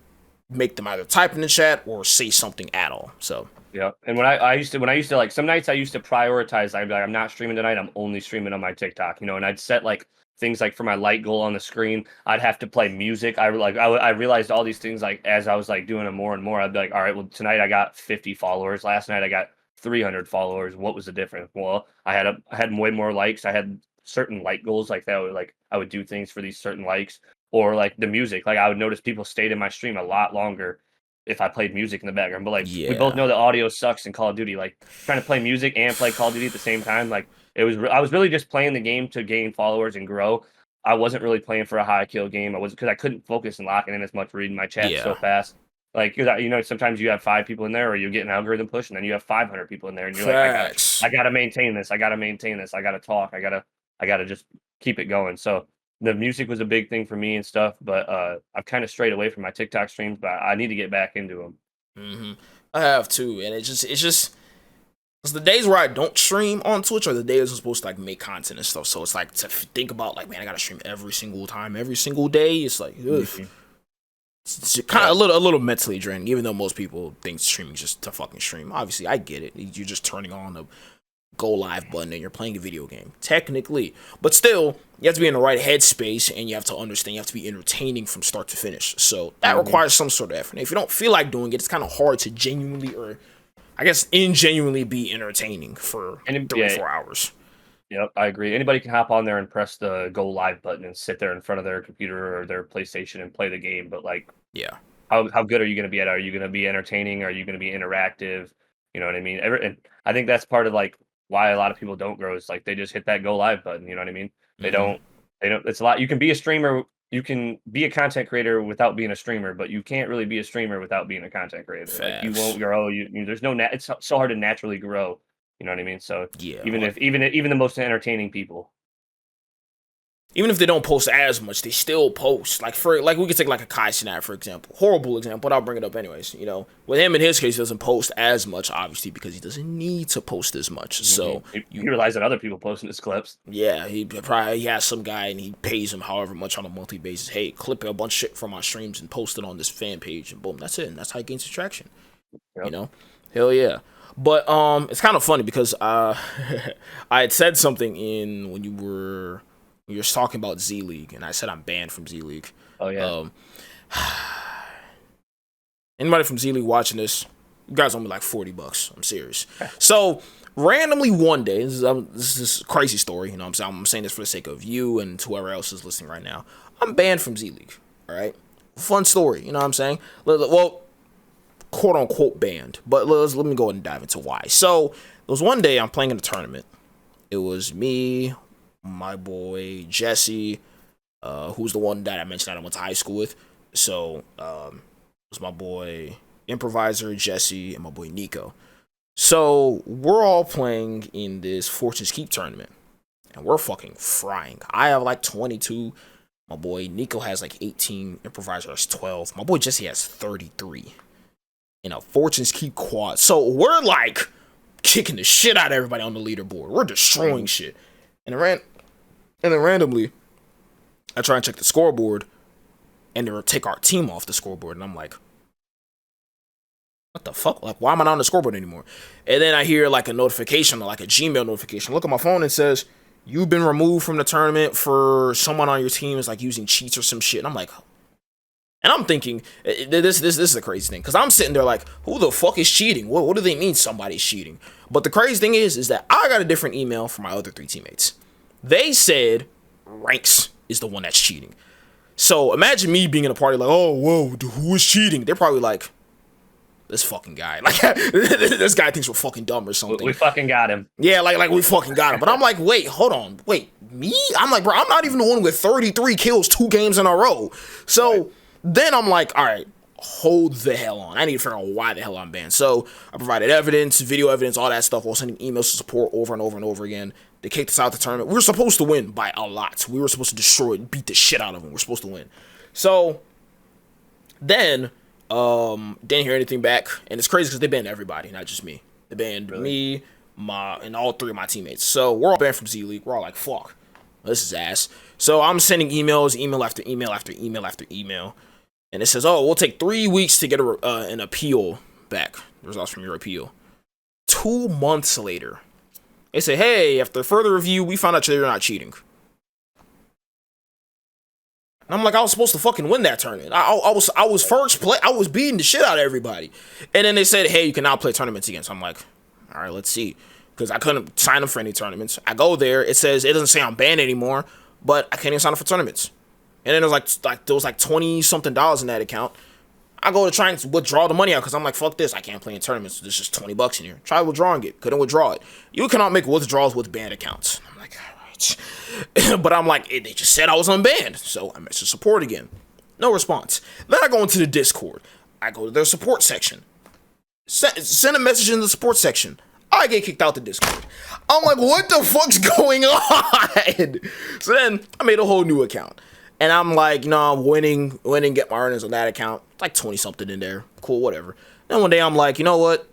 make them either type in the chat or say something at all. So yeah, and when I used to like, some nights I used to prioritize. I'd be like, I'm not streaming tonight. I'm only streaming on my TikTok, and I'd set like things like for my light goal on the screen, I'd have to play music. I realized all these things like as I was like doing them more and more. I'd be like, all right, well, tonight I got 50 followers. Last night I got 300 followers. What was the difference? Well, I had way more likes. I had certain like goals like that. I would do things for these certain likes, or like the music. Like I would notice people stayed in my stream a lot longer if I played music in the background. But like we both know the audio sucks in Call of Duty. Like trying to play music and play Call of Duty at the same time, like I was really just playing the game to gain followers and grow. I wasn't really playing for a high kill game. Because I couldn't focus and lock in as much, reading my chat so fast. Like, sometimes you have 5 people in there, or you get an algorithm push, and then you have 500 people in there, and you're like, I gotta maintain this. I gotta talk. I gotta just keep it going. So the music was a big thing for me and stuff, but I've kind of strayed away from my TikTok streams, but I need to get back into them. I have too, and it's the days where I don't stream on Twitch are the days I'm supposed to like make content and stuff. So it's like to think about like, man, I gotta stream every single time, every single day. It's like, it's kind of a little mentally draining, even though most people think streaming is just to fucking stream. Obviously, I get it. You're just turning on the go live button and you're playing a video game, technically. But still, you have to be in the right headspace and you have to understand, you have to be entertaining from start to finish. So that requires some sort of effort. And if you don't feel like doing it, it's kind of hard to genuinely, or I guess ingenuinely, be entertaining for 3-4 hours. Yep, I agree. Anybody can hop on there and press the go live button and sit there in front of their computer or their PlayStation and play the game. But like, how good are you going to be at it? Are you going to be entertaining? Are you going to be interactive? You know what I mean? And I think that's part of like why a lot of people don't grow, is like they just hit that go live button. You know what I mean? They don't. It's a lot. You can be a streamer. You can be a content creator without being a streamer, but you can't really be a streamer without being a content creator. Like, you won't grow. There's no. It's so hard to naturally grow. You know what I mean? So even the most entertaining people, even if they don't post as much, they still post. Like we could take like a Kai Cenat, for example. Horrible example, but I'll bring it up anyways. With him, in his case, he doesn't post as much, obviously, because he doesn't need to post as much. So he relies on other people posting his clips. Yeah, he has some guy and he pays him however much on a monthly basis. Hey, clip a bunch of shit from my streams and post it on this fan page, and boom, that's it. And that's how he gains traction. Yep. Hell yeah. But it's kind of funny because I had said something when you were We were talking about Z League, and I said I'm banned from Z League. Oh yeah. Um, Anybody from Z League watching this, you guys owe me like $40. I'm serious. So randomly one day, this is a crazy story. You know, I'm saying this for the sake of you and whoever else is listening right now. I'm banned from Z League. All right, fun story. You know what I'm saying? Well, quote unquote banned, but let me go ahead and dive into why. So there was one day I'm playing in a tournament. It was me, my boy Jesse, who's the one that I mentioned that I went to high school with. So it was my boy Improviser, Jesse, and my boy Nico. So we're all playing in this Fortune's Keep tournament, and we're fucking frying. I have like 22. My boy Nico has like 18. Improviser has 12. My boy Jesse has 33. In a Fortune's Keep quad. So we're like kicking the shit out of everybody on the leaderboard. We're destroying shit. And then randomly, I try and check the scoreboard, and they'll take our team off the scoreboard, and I'm like, what the fuck? Like, why am I not on the scoreboard anymore? And then I hear like a notification, like a Gmail notification. Look at my phone and it says, you've been removed from the tournament for someone on your team is like using cheats or some shit. And I'm like, and I'm thinking, this is a crazy thing. Because I'm sitting there like, who the fuck is cheating? What do they mean somebody's cheating? But the crazy thing is that I got a different email from my other 3 teammates. They said Ranks is the one that's cheating. So imagine me being in a party like, oh, whoa, who is cheating? They're probably like, this fucking guy. Like, this guy thinks we're fucking dumb or something. We fucking got him. Yeah, like we fucking got him. But I'm like, wait, hold on. Wait, me? I'm like, bro, I'm not even the one with 33 kills 2 games in a row. So then I'm like, all right, hold the hell on. I need to figure out why the hell I'm banned. So I provided evidence, video evidence, all that stuff while sending emails to support over and over and over again. They kicked us out of the tournament. We were supposed to win by a lot. We were supposed to destroy it, beat the shit out of them. We're supposed to win. So then didn't hear anything back, and it's crazy because they banned everybody, not just me. They banned me, and all 3 of my teammates. So we're all banned from Z League. We're all like, fuck, this is ass. So I'm sending emails, email after email after email after email, and it says, oh, we'll take 3 weeks to get an appeal back, the results from your appeal. 2 months later, they say, hey, after further review, we found out you're not cheating. And I'm like, I was supposed to fucking win that tournament. I was first play. I was beating the shit out of everybody. And then they said, hey, you can now play tournaments again. So I'm like, all right, let's see. Because I couldn't sign up for any tournaments. I go there. It says, it doesn't say I'm banned anymore, but I can't even sign up for tournaments. And then there was like $20-something in that account. I go to try and withdraw the money out because I'm like, fuck this. I can't play in tournaments. There's just $20 in here. Try withdrawing it. Couldn't withdraw it. You cannot make withdrawals with banned accounts. I'm like, all right. But I'm like, they just said I was unbanned. So I message support again. No response. Then I go into the Discord. I go to their support section. Send a message in the support section. I get kicked out the Discord. I'm like, what the fuck's going on? So then I made a whole new account. And I'm like, I'm winning, get my earnings on that account. Like 20 something in there. Cool, whatever. Then one day I'm like, you know what?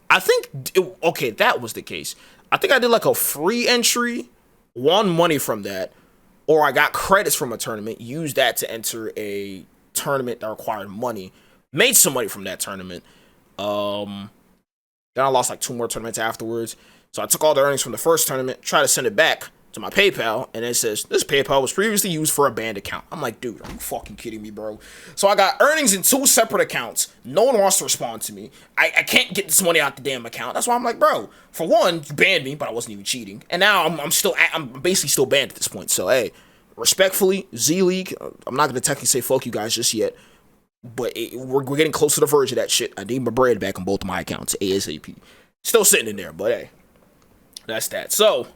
I think, okay, that was the case. I think I did like a free entry, won money from that, or I got credits from a tournament, used that to enter a tournament that required money, made some money from that tournament. Then I lost like 2 more tournaments afterwards. So I took all the earnings from the first tournament, tried to send it back to my PayPal, and it says, this PayPal was previously used for a banned account. I'm like, dude, are you fucking kidding me, bro? So I got earnings in 2 separate accounts. No one wants to respond to me. I can't get this money out the damn account. That's why I'm like, bro, for one, you banned me, but I wasn't even cheating. And now I'm basically still banned at this point. So, hey, respectfully, Z League, I'm not going to technically say fuck you guys just yet, but we're getting close to the verge of that shit. I need my bread back on both of my accounts, ASAP. Still sitting in there, but hey, that's that. So,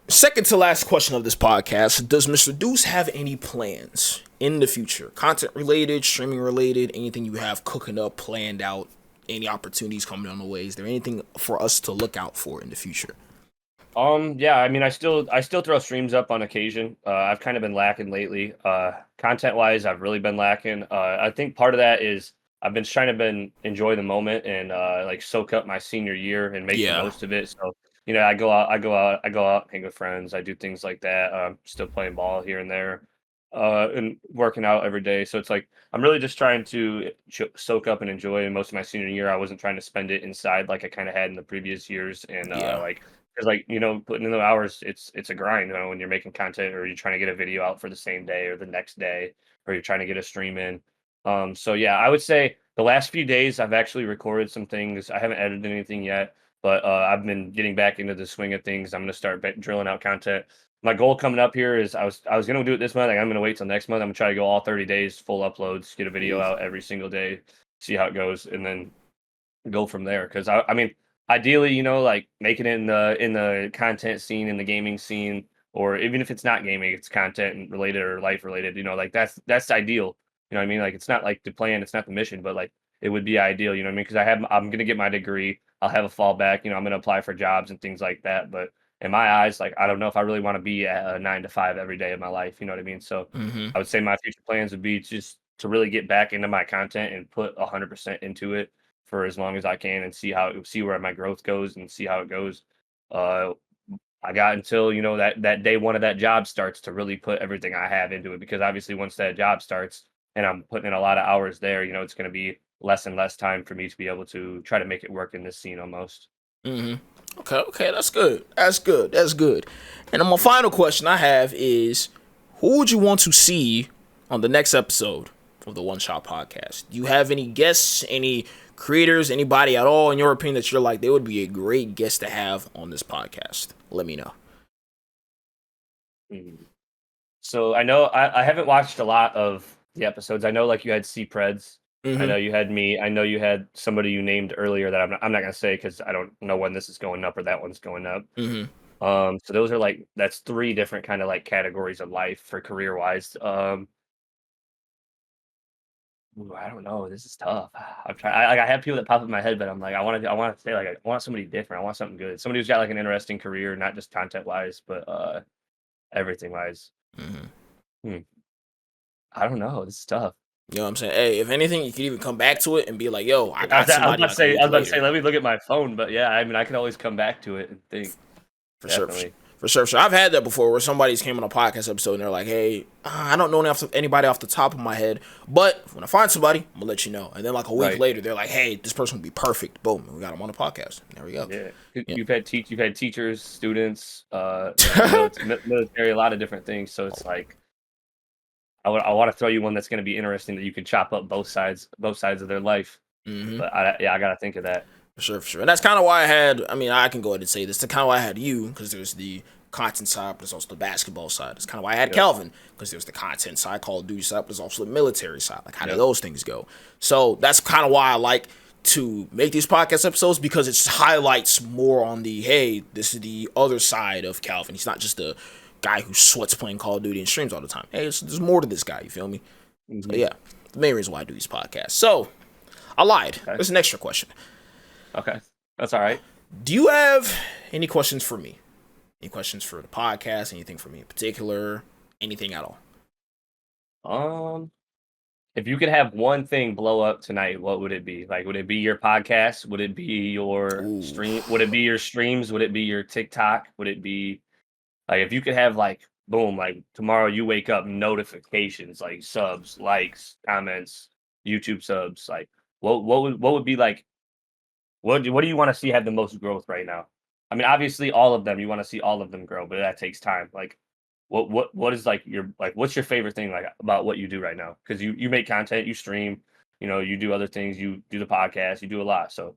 second to last question of this podcast, does Mr. Deuce have any plans in the future? Content related, streaming related, anything you have cooking up, planned out, any opportunities coming on the way? Is there anything for us to look out for in the future? Yeah, I mean, I still throw streams up on occasion. I've kind of been lacking lately. Content wise, I've really been lacking. I think part of that is I've been trying to enjoy the moment and like soak up my senior year and make the most of it. So, I go out, hang with friends. I do things like that. Still playing ball here and there, and working out every day. So it's like I'm really just trying to soak up and enjoy. And most of my senior year, I wasn't trying to spend it inside like I kind of had in the previous years, and like because like putting in the hours, it's a grind. When you're making content or you're trying to get a video out for the same day or the next day, or you're trying to get a stream in. So yeah, I would say the last few days I've actually recorded some things. I haven't edited anything yet, but I've been getting back into the swing of things. I'm gonna start drilling out content. My goal coming up here is I was gonna do it this month. Like, I'm gonna wait till next month. I'm gonna try to go all 30 days full uploads, get a video out every single day, see how it goes, and then go from there. Because I mean, ideally, like making it in the content scene, in the gaming scene, or even if it's not gaming, it's content related or life related. Like that's ideal. You know what I mean? Like it's not like the plan, it's not the mission, but like it would be ideal. You know what I mean? Because I'm gonna get my degree. I'll have a fallback. I'm gonna apply for jobs and things like that. But in my eyes, like I don't know if I really want to be at a 9 to 5 every day of my life. You know what I mean? So Mm-hmm. I would say my future plans would be just to really get back into my content and put 100% into it for as long as I can and see where my growth goes and see how it goes. Uh, I got until that day one of that job starts to really put everything I have into it, because obviously once that job starts and I'm putting in a lot of hours there, it's going to be less and less time for me to be able to try to make it work in this scene almost. Mm-hmm. Okay, that's good. That's good. And then my final question I have is, who would you want to see on the next episode of the One Shot Podcast? Do you have any guests, any creators, anybody at all in your opinion that you're like, they would be a great guest to have on this podcast? Let me know. Mhm. So I know I haven't watched a lot of the episodes. I know like you had C Preds. I Mm-hmm. know you had me. I know you had somebody you named earlier that I'm not gonna say because I don't know when this is going up or that one's going up. Mm-hmm. So those are that's three different kind of like categories of life for career wise. Ooh, I don't know. This is tough. I'm trying. I have people that pop in my head, but I'm like, I want to say like I want somebody different. I want something good. Somebody who's got like an interesting career, not just content wise, but everything wise. Mm-hmm. Hmm. I don't know. This is tough. You know what I'm saying? Hey, if anything, you could even come back to it and be like, yo, I I was, got I was somebody about to like a say, I week was about to say, later. let me look at my phone, but yeah, I mean, I can always come back to it and think. For sure. Definitely. For sure. I've had that before where somebody's came on a podcast episode and they're like, hey, I don't know anybody off the top of my head, but when I find somebody, I'm going to let you know. And then like a week Right. later, they're like, hey, this person would be perfect. Boom. We got them on the podcast. There we go. Yeah, Yeah. you've had teachers, students, military, a lot of different things. So it's like I want to throw you one that's going to be interesting that you can chop up both sides of their life. Mm-hmm. But I got to think of that. For sure. And that's kind of why I can go ahead and say this. That's kind of why I had you, because there's the content side, but there's also the basketball side. That's kind of why I had Calvin, because there's the content side, Call of Duty side, but there's also the military side. Like, how do those things go? So that's kind of why I like to make these podcast episodes, because it highlights more on the, hey, this is the other side of Calvin. He's not just a guy who sweats playing Call of Duty and streams all the time. Hey, there's more to this guy, you feel me? Mm-hmm. So yeah, the main reason why I do these podcasts. So, I lied. Okay. There's an extra question. Okay, that's all right. Do you have any questions for me? Any questions for the podcast? Anything for me in particular? Anything at all? If you could have one thing blow up tonight, what would it be? Like, would it be your podcast? Would it be your stream? Would it be your streams? Would it be your TikTok? Would it be like if you could have like boom, like tomorrow you wake up notifications, like subs, likes, comments, YouTube subs, like what would be like what do you want to see have the most growth right now? I mean, obviously all of them, you want to see all of them grow, but that takes time. Like what is like what's your favorite thing like about what you do right now? Because you make content, you stream, you do other things, you do the podcast, you do a lot. So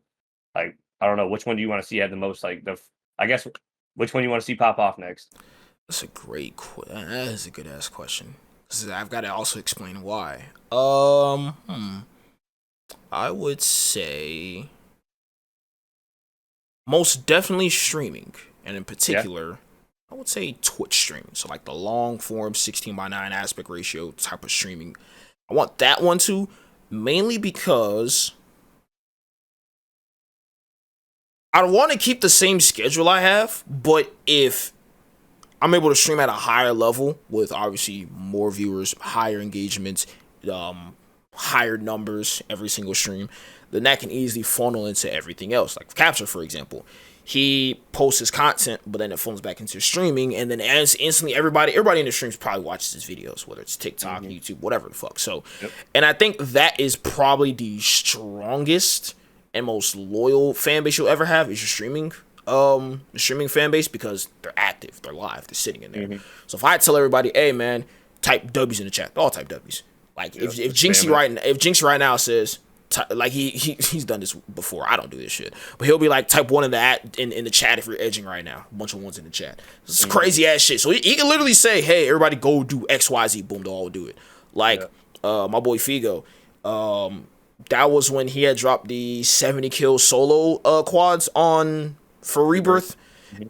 like I don't know, which one do you want to see have the most like I guess which one you want to see pop off next? That's a great question. That is a good ass question. I've got to also explain why. I would say most definitely streaming, and in particular, I would say Twitch streaming. So like the long form 16:9 aspect ratio type of streaming. I want that one too, mainly because I want to keep the same schedule I have, but if I'm able to stream at a higher level with obviously more viewers, higher engagements, higher numbers every single stream, then that can easily funnel into everything else. Like Capture, for example, he posts his content, but then it funnels back into streaming, and then as instantly everybody in the streams probably watches his videos, whether it's TikTok, YouTube, whatever the fuck. So, and I think that is probably the strongest and most loyal fan base you'll ever have is your streaming the streaming fan base because they're active, they're live, they're sitting in there. So if I tell everybody, hey man, type W's in the chat, they all type W's. Like if Jinxie right now says, like he's done this before. I don't do this shit, but he'll be like, type one in the chat if you're edging right now. A bunch of ones in the chat. This is crazy ass shit. So he can literally say, hey, everybody go do XYZ. Boom, they'll all do it. Like my boy Figo. That was when he had dropped the 70 kill solo quads for Rebirth.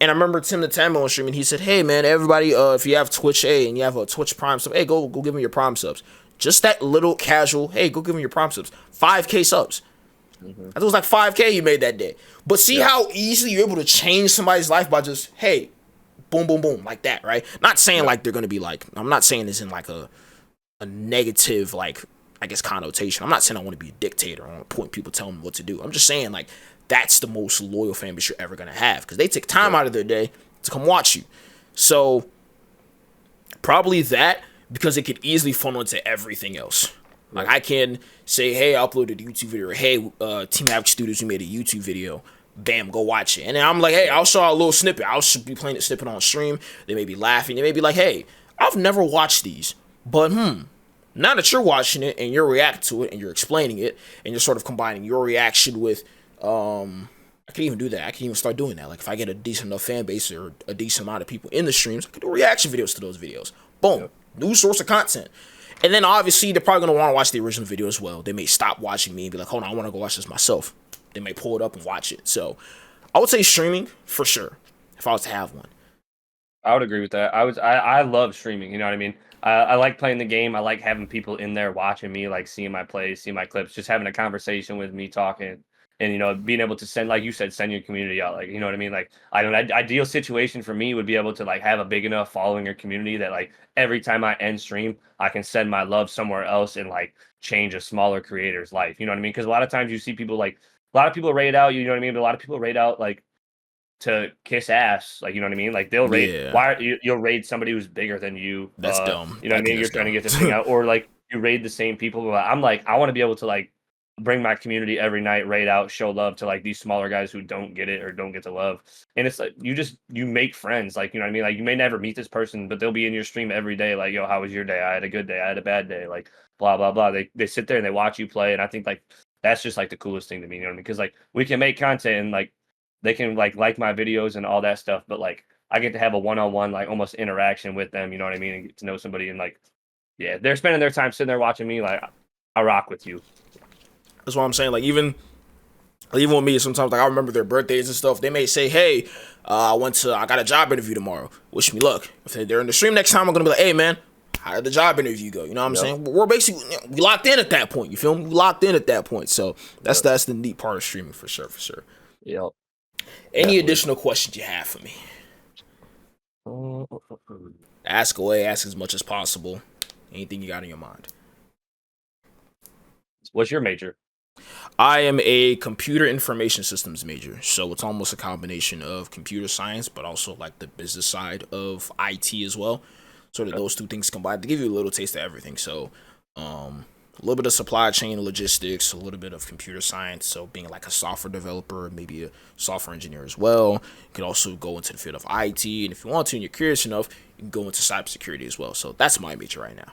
And I remember Tim the Tambo on streaming. He said, "Hey man, everybody, if you have Twitch, and you have a Twitch Prime sub, hey, go give me your Prime subs." Just that little casual, hey, go give me your Prime subs. 5K subs. I think it was like 5K he made that day. But see how easily you're able to change somebody's life by just, hey, boom, boom, boom, like that, right? Not saying like they're gonna be like, I'm not saying this in like a negative, like, I guess, connotation. I'm not saying I want to be a dictator. I want to point people telling me what to do. I'm just saying like that's the most loyal fan base you're ever gonna have because they take time out of their day to come watch you. So probably that, because it could easily funnel into everything else. Like I can say, hey, I uploaded a YouTube video, or hey, Team Havoc Studios, we made a YouTube video. Bam, go watch it. And then I'm like, hey, I'll show a little snippet. I'll be playing the snippet on stream. They may be laughing. They may be like, hey, I've never watched these, but now that you're watching it and you're reacting to it and you're explaining it and you're sort of combining your reaction with, I can even do that. I can even start doing that. Like if I get a decent enough fan base or a decent amount of people in the streams, I can do reaction videos to those videos. Boom. New source of content. And then obviously they're probably going to want to watch the original video as well. They may stop watching me and be like, hold on, I want to go watch this myself. They may pull it up and watch it. So I would say streaming for sure, if I was to have one. I would agree with that. I love streaming, you know what I mean? I like playing the game. I like having people in there watching me, like seeing my plays, seeing my clips, just having a conversation with me, talking, and being able to send, like you said, send your community out. Like, you know what I mean? Like, an ideal situation for me would be able to like have a big enough following or community that like every time I end stream, I can send my love somewhere else and like change a smaller creator's life. You know what I mean? Because a lot of times you see people like a lot of people rate out. You know what I mean? But a lot of people rate out like to kiss ass, like, you know what I mean? Like they'll raid you'll raid somebody who's bigger than you. That's dumb. You know what I mean? You're trying to get this thing out, or like you raid the same people. But I'm like, I want to be able to like bring my community every night, raid out, show love to like these smaller guys who don't get it or don't get to love. And it's like you make friends, like, you know what I mean? Like you may never meet this person, but they'll be in your stream every day, like, yo, how was your day? I had a good day, I had a bad day, like blah blah blah. They sit there and they watch you play, and I think like that's just like the coolest thing to me, you know what I mean? Because like we can make content and like they can like my videos and all that stuff, but like I get to have a one-on-one like almost interaction with them, you know what I mean, and get to know somebody, and like they're spending their time sitting there watching me, like I rock with you. That's what I'm saying. Like even with me, sometimes like I remember their birthdays and stuff. They may say, "Hey, I got a job interview tomorrow. Wish me luck." If they're in the stream next time, I'm gonna be like, "Hey, man, how did the job interview go?" You know what I'm saying? We're basically we locked in at that point. You feel me? We locked in at that point. So that's the neat part of streaming for sure. Yep. Any additional questions you have for me? Ask away. Ask as much as possible. Anything you got in your mind. What's your major? I am a computer information systems major, so it's almost a combination of computer science, but also like the business side of IT as well. Sort of those two things combined to give you a little taste of everything. So, a little bit of supply chain logistics, a little bit of computer science. So, being like a software developer, maybe a software engineer as well. You could also go into the field of IT, and if you want to, and you're curious enough, you can go into cybersecurity as well. So, that's my major right now.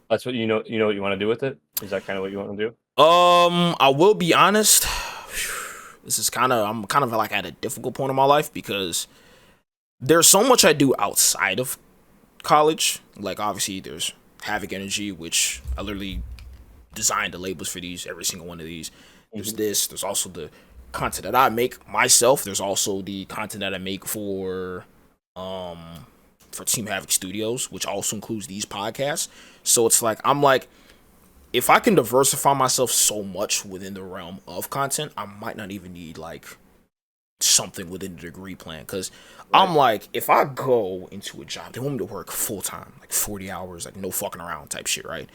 That's what you know what you want to do with it? Is that kind of what you want to do? I will be honest. I'm kind of like at a difficult point in my life because there's so much I do outside of college. Like obviously there's Havoc Energy, which I literally designed the labels for these, every single one of these. There's this. There's also the content that I make myself. There's also the content that I make for Team Havoc Studios, which also includes these podcasts. So it's like I'm like, if I can diversify myself so much within the realm of content, I might not even need like something within the degree plan. Because I'm like, if I go into a job, they want me to work full time, like 40 hours, like no fucking around type shit, right?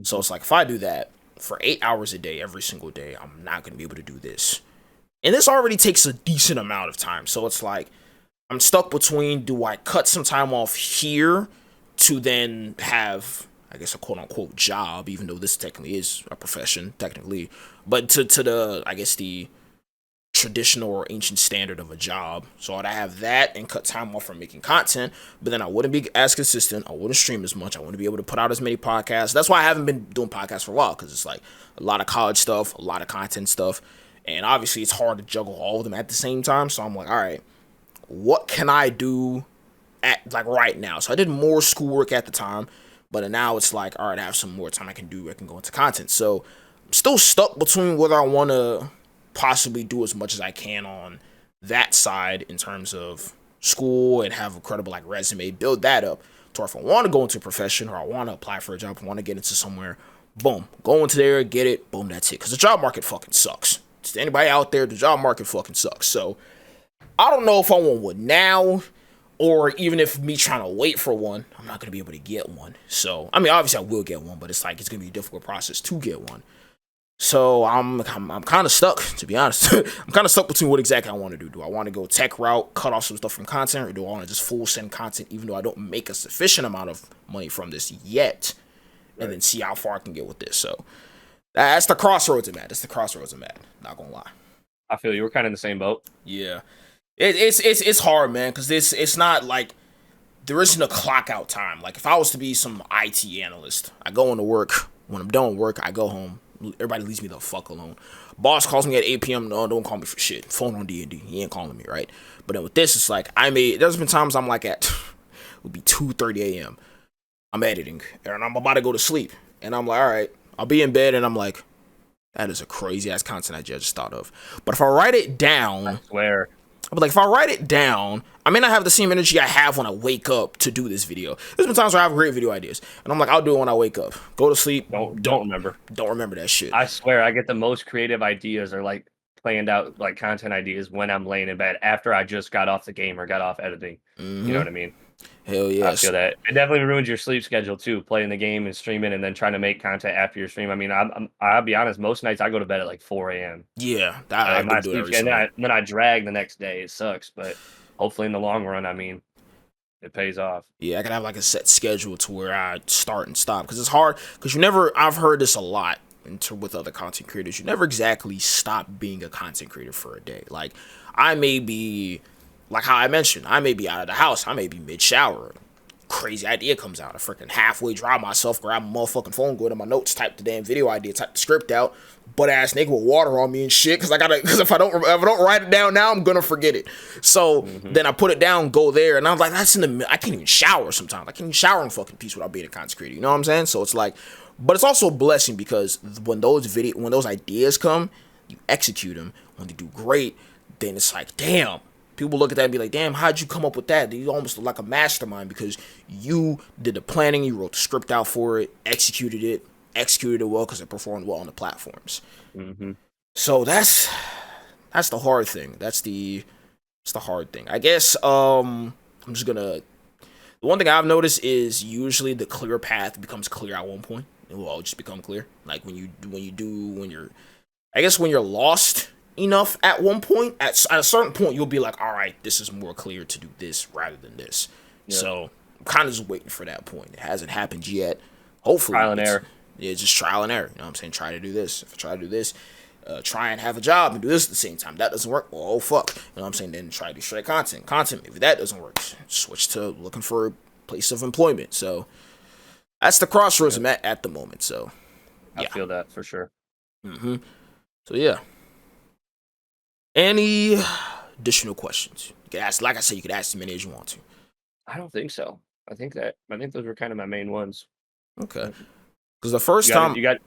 So it's like, if I do that for 8 hours a day, every single day, I'm not going to be able to do this. And this already takes a decent amount of time. So it's like, I'm stuck between, do I cut some time off here to then have, I guess, a quote-unquote job, even though this technically is a profession, technically, but to the, I guess, the traditional or ancient standard of a job. So I'd have that and cut time off from making content, but then I wouldn't be as consistent. I wouldn't stream as much. I wouldn't be able to put out as many podcasts. That's why I haven't been doing podcasts for a while, because it's like a lot of college stuff, a lot of content stuff, and obviously it's hard to juggle all of them at the same time. So I'm like, all right, what can I do at like right now? So I did more schoolwork at the time, but now it's like, all right, I have some more time I can go into content. So I'm still stuck between whether I want to possibly do as much as I can on that side in terms of school and have a credible like resume, build that up to if I want to go into a profession or I want to apply for a job, I want to get into somewhere, boom, go into there, get it, boom, that's it. Because the job market fucking sucks. To anybody out there, the job market fucking sucks. So I don't know if I want one now, or even if me trying to wait for one, I'm not going to be able to get one. So, I mean, obviously I will get one, but it's like, it's going to be a difficult process to get one. So I'm kind of stuck, to be honest. I'm kind of stuck between what exactly I want to do. Do I want to go tech route, cut off some stuff from content, or do I want to just full send content, even though I don't make a sufficient amount of money from this yet, and then see how far I can get with this. So that's the crossroads I'm at. Not gonna lie. I feel you. We're kind of in the same boat. Yeah, it's hard, man, because it's not like there isn't a clock out time. Like if I was to be some IT analyst, I go into work. When I'm done with work, I go home. Everybody leaves me the fuck alone. Boss calls me at 8 p.m. No, don't call me for shit. Phone on D&D. He ain't calling me, right? But then with this, it's like there's been times I'm like it would be 2:30 a.m. I'm editing and I'm about to go to sleep. And I'm like, all right, I'll be in bed and I'm like, that is a crazy ass content I just thought of. But if I write it down, I swear. But like if I write it down, I may not have the same energy I have when I wake up to do this video. There's been times where I have great video ideas, and I'm like, I'll do it when I wake up. Go to sleep. Don't remember. Don't remember that shit. I swear, I get the most creative ideas or like planned out like content ideas when I'm laying in bed after I just got off the game or got off editing. You know what I mean? Hell yeah. I feel that. It definitely ruins your sleep schedule too, playing the game and streaming and then trying to make content after your stream. I mean, I'll be honest, most nights I go to bed at like 4 a.m. Yeah, I do it every and then I drag the next day. It sucks, but hopefully in the long run, I mean, it pays off. Yeah, I can have like a set schedule to where I start and stop, because it's hard, because I've heard this a lot with other content creators, you never exactly stop being a content creator for a day. Like I may be, like how I mentioned, I may be out of the house, I may be mid-shower, crazy idea comes out, I freaking halfway dry myself, grab my motherfucking phone, go to my notes, type the damn video idea, type the script out, butt ass nigga with water on me and shit, because if I don't write it down now, I'm gonna forget it. So then I put it down, go there, and I'm like, I can't even shower sometimes. I can't even shower in fucking peace without being a content creator. You know what I'm saying? So it's like, but it's also a blessing, because when those ideas come, you execute them. When they do great, then it's like, damn. People look at that and be like, damn, how'd you come up with that? You almost look like a mastermind, because you did the planning, you wrote the script out for it, executed it well, because it performed well on the platforms. So that's the hard thing. That's the hard thing. I guess The one thing I've noticed is usually the clear path becomes clear at one point. It will all just become clear. Like when you're lost enough at one point, at a certain point, you'll be like, all right, this is more clear to do this rather than this. Yeah. So I'm kind of just waiting for that point. It hasn't happened yet. Hopefully. Trial and error. Yeah, just trial and error. You know what I'm saying? Try to do this. If I try to do this, try and have a job and do this at the same time. That doesn't work. Well, oh, fuck. You know what I'm saying? Then try to do straight content. Maybe that doesn't work. Switch to looking for a place of employment. So that's the crossroads I'm at the moment. So yeah. I feel that for sure. So yeah. Any additional questions? You can ask, like I said, you can ask as many as you want to. I don't think so. I think those were kind of my main ones. Okay. Because the first time go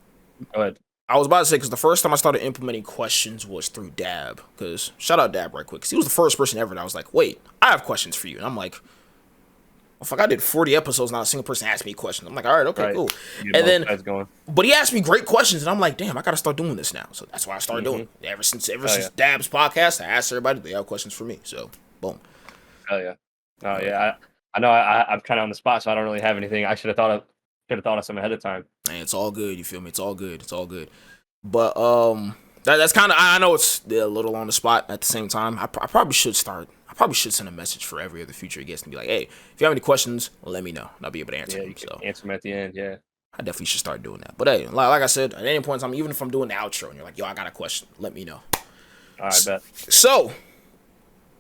ahead. I was about to say, because the first time I started implementing questions was through Dab. Because shout out Dab right quick, because he was the first person ever that I was like, wait, I have questions for you. And I'm like, well, fuck, I did 40 episodes, not a single person asked me a question. I'm like, all right, okay, cool. And then, but he asked me great questions, and I'm like, damn, I gotta start doing this now. So that's why I started doing it. Ever since Dab's podcast, I asked everybody if they have questions for me. So boom. Oh yeah. Oh yeah. I know I'm kind of on the spot, so I don't really have anything. I should have thought of some ahead of time. Man, it's all good. You feel me? It's all good. But that's kind of, I know it's a little on the spot at the same time. I probably should send a message for every other future guest and be like, hey, if you have any questions, let me know, and I'll be able to answer them. You can answer them at the end. Yeah, I definitely should start doing that. But hey, like I said, at any point in time, even if I'm doing the outro and you're like, yo, I got a question, let me know. All right, bet. So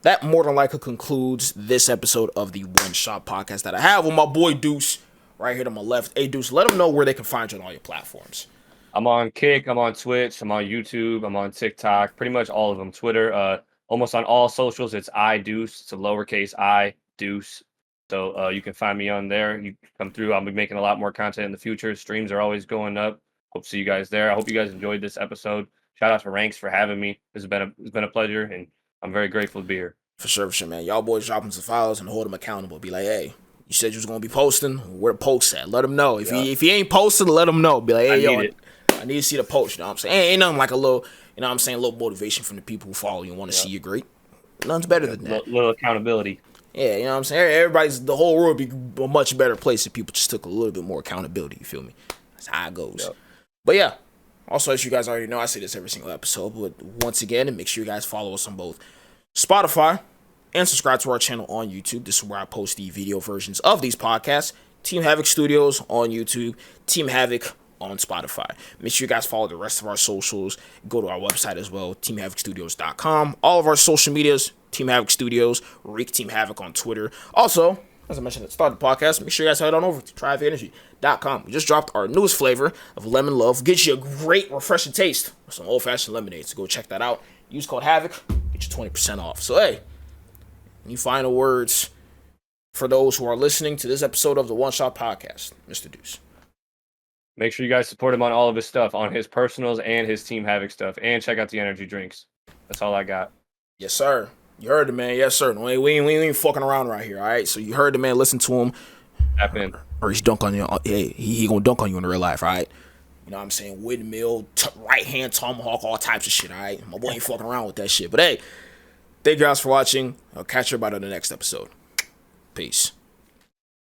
that more than likely concludes this episode of the One Shot Podcast that I have with my boy Deuce right here to my left. Hey, Deuce, let them know where they can find you on all your platforms. I'm on Kick, I'm on Twitch, I'm on YouTube, I'm on TikTok, pretty much all of them. Twitter, almost on all socials, it's iDeuce. It's a lowercase I, Deuce. So you can find me on there. You come through. I'll be making a lot more content in the future. Streams are always going up. Hope to see you guys there. I hope you guys enjoyed this episode. Shout out to Ranks for having me. It's been a pleasure, and I'm very grateful to be here. For sure, man. Y'all boys drop him some files and hold him accountable. Be like, hey, you said you was going to be posting. Where the posts at? Let him know. If he ain't posting, let him know. Be like, hey, I need to see the post. You know what I'm saying? Ain't nothing like a little, you know what I'm saying, a little motivation from the people who follow you and want to see you great. Nothing's better than that. Little accountability. Yeah, you know what I'm saying? The whole world would be a much better place if people just took a little bit more accountability. You feel me? That's how it goes. Yep. But yeah, also, as you guys already know, I say this every single episode, but once again, and make sure you guys follow us on both Spotify and subscribe to our channel on YouTube. This is where I post the video versions of these podcasts. Team Havoc Studios on YouTube, Team Havoc on Spotify. Make sure you guys follow the rest of our socials. Go to our website as well, teamhavocstudios.com. All of our social medias, Team Havoc Studios, Reek Team Havoc on Twitter. Also, as I mentioned at the start of the podcast, make sure you guys head on over to tryhavenergy.com. We just dropped our newest flavor of Lemon Love. Get you a great, refreshing taste with some old-fashioned lemonade. So go check that out. Use code HAVOC, get you 20% off. So, hey, any final words for those who are listening to this episode of the One Shot Podcast, Mr. Deuce? Make sure you guys support him on all of his stuff, on his personals and his Team Havoc stuff, and check out the energy drinks. That's all I got. Yes, sir. You heard the man. Yes, sir. We ain't fucking around right here, all right? So you heard the man. Listen to him. Tap in. Or he's dunk on you. Hey, he gonna dunk on you in real life, all right? You know what I'm saying? Windmill, right hand tomahawk, all types of shit, all right? My boy ain't fucking around with that shit. But hey, thank you guys for watching. I'll catch you about on the next episode. Peace.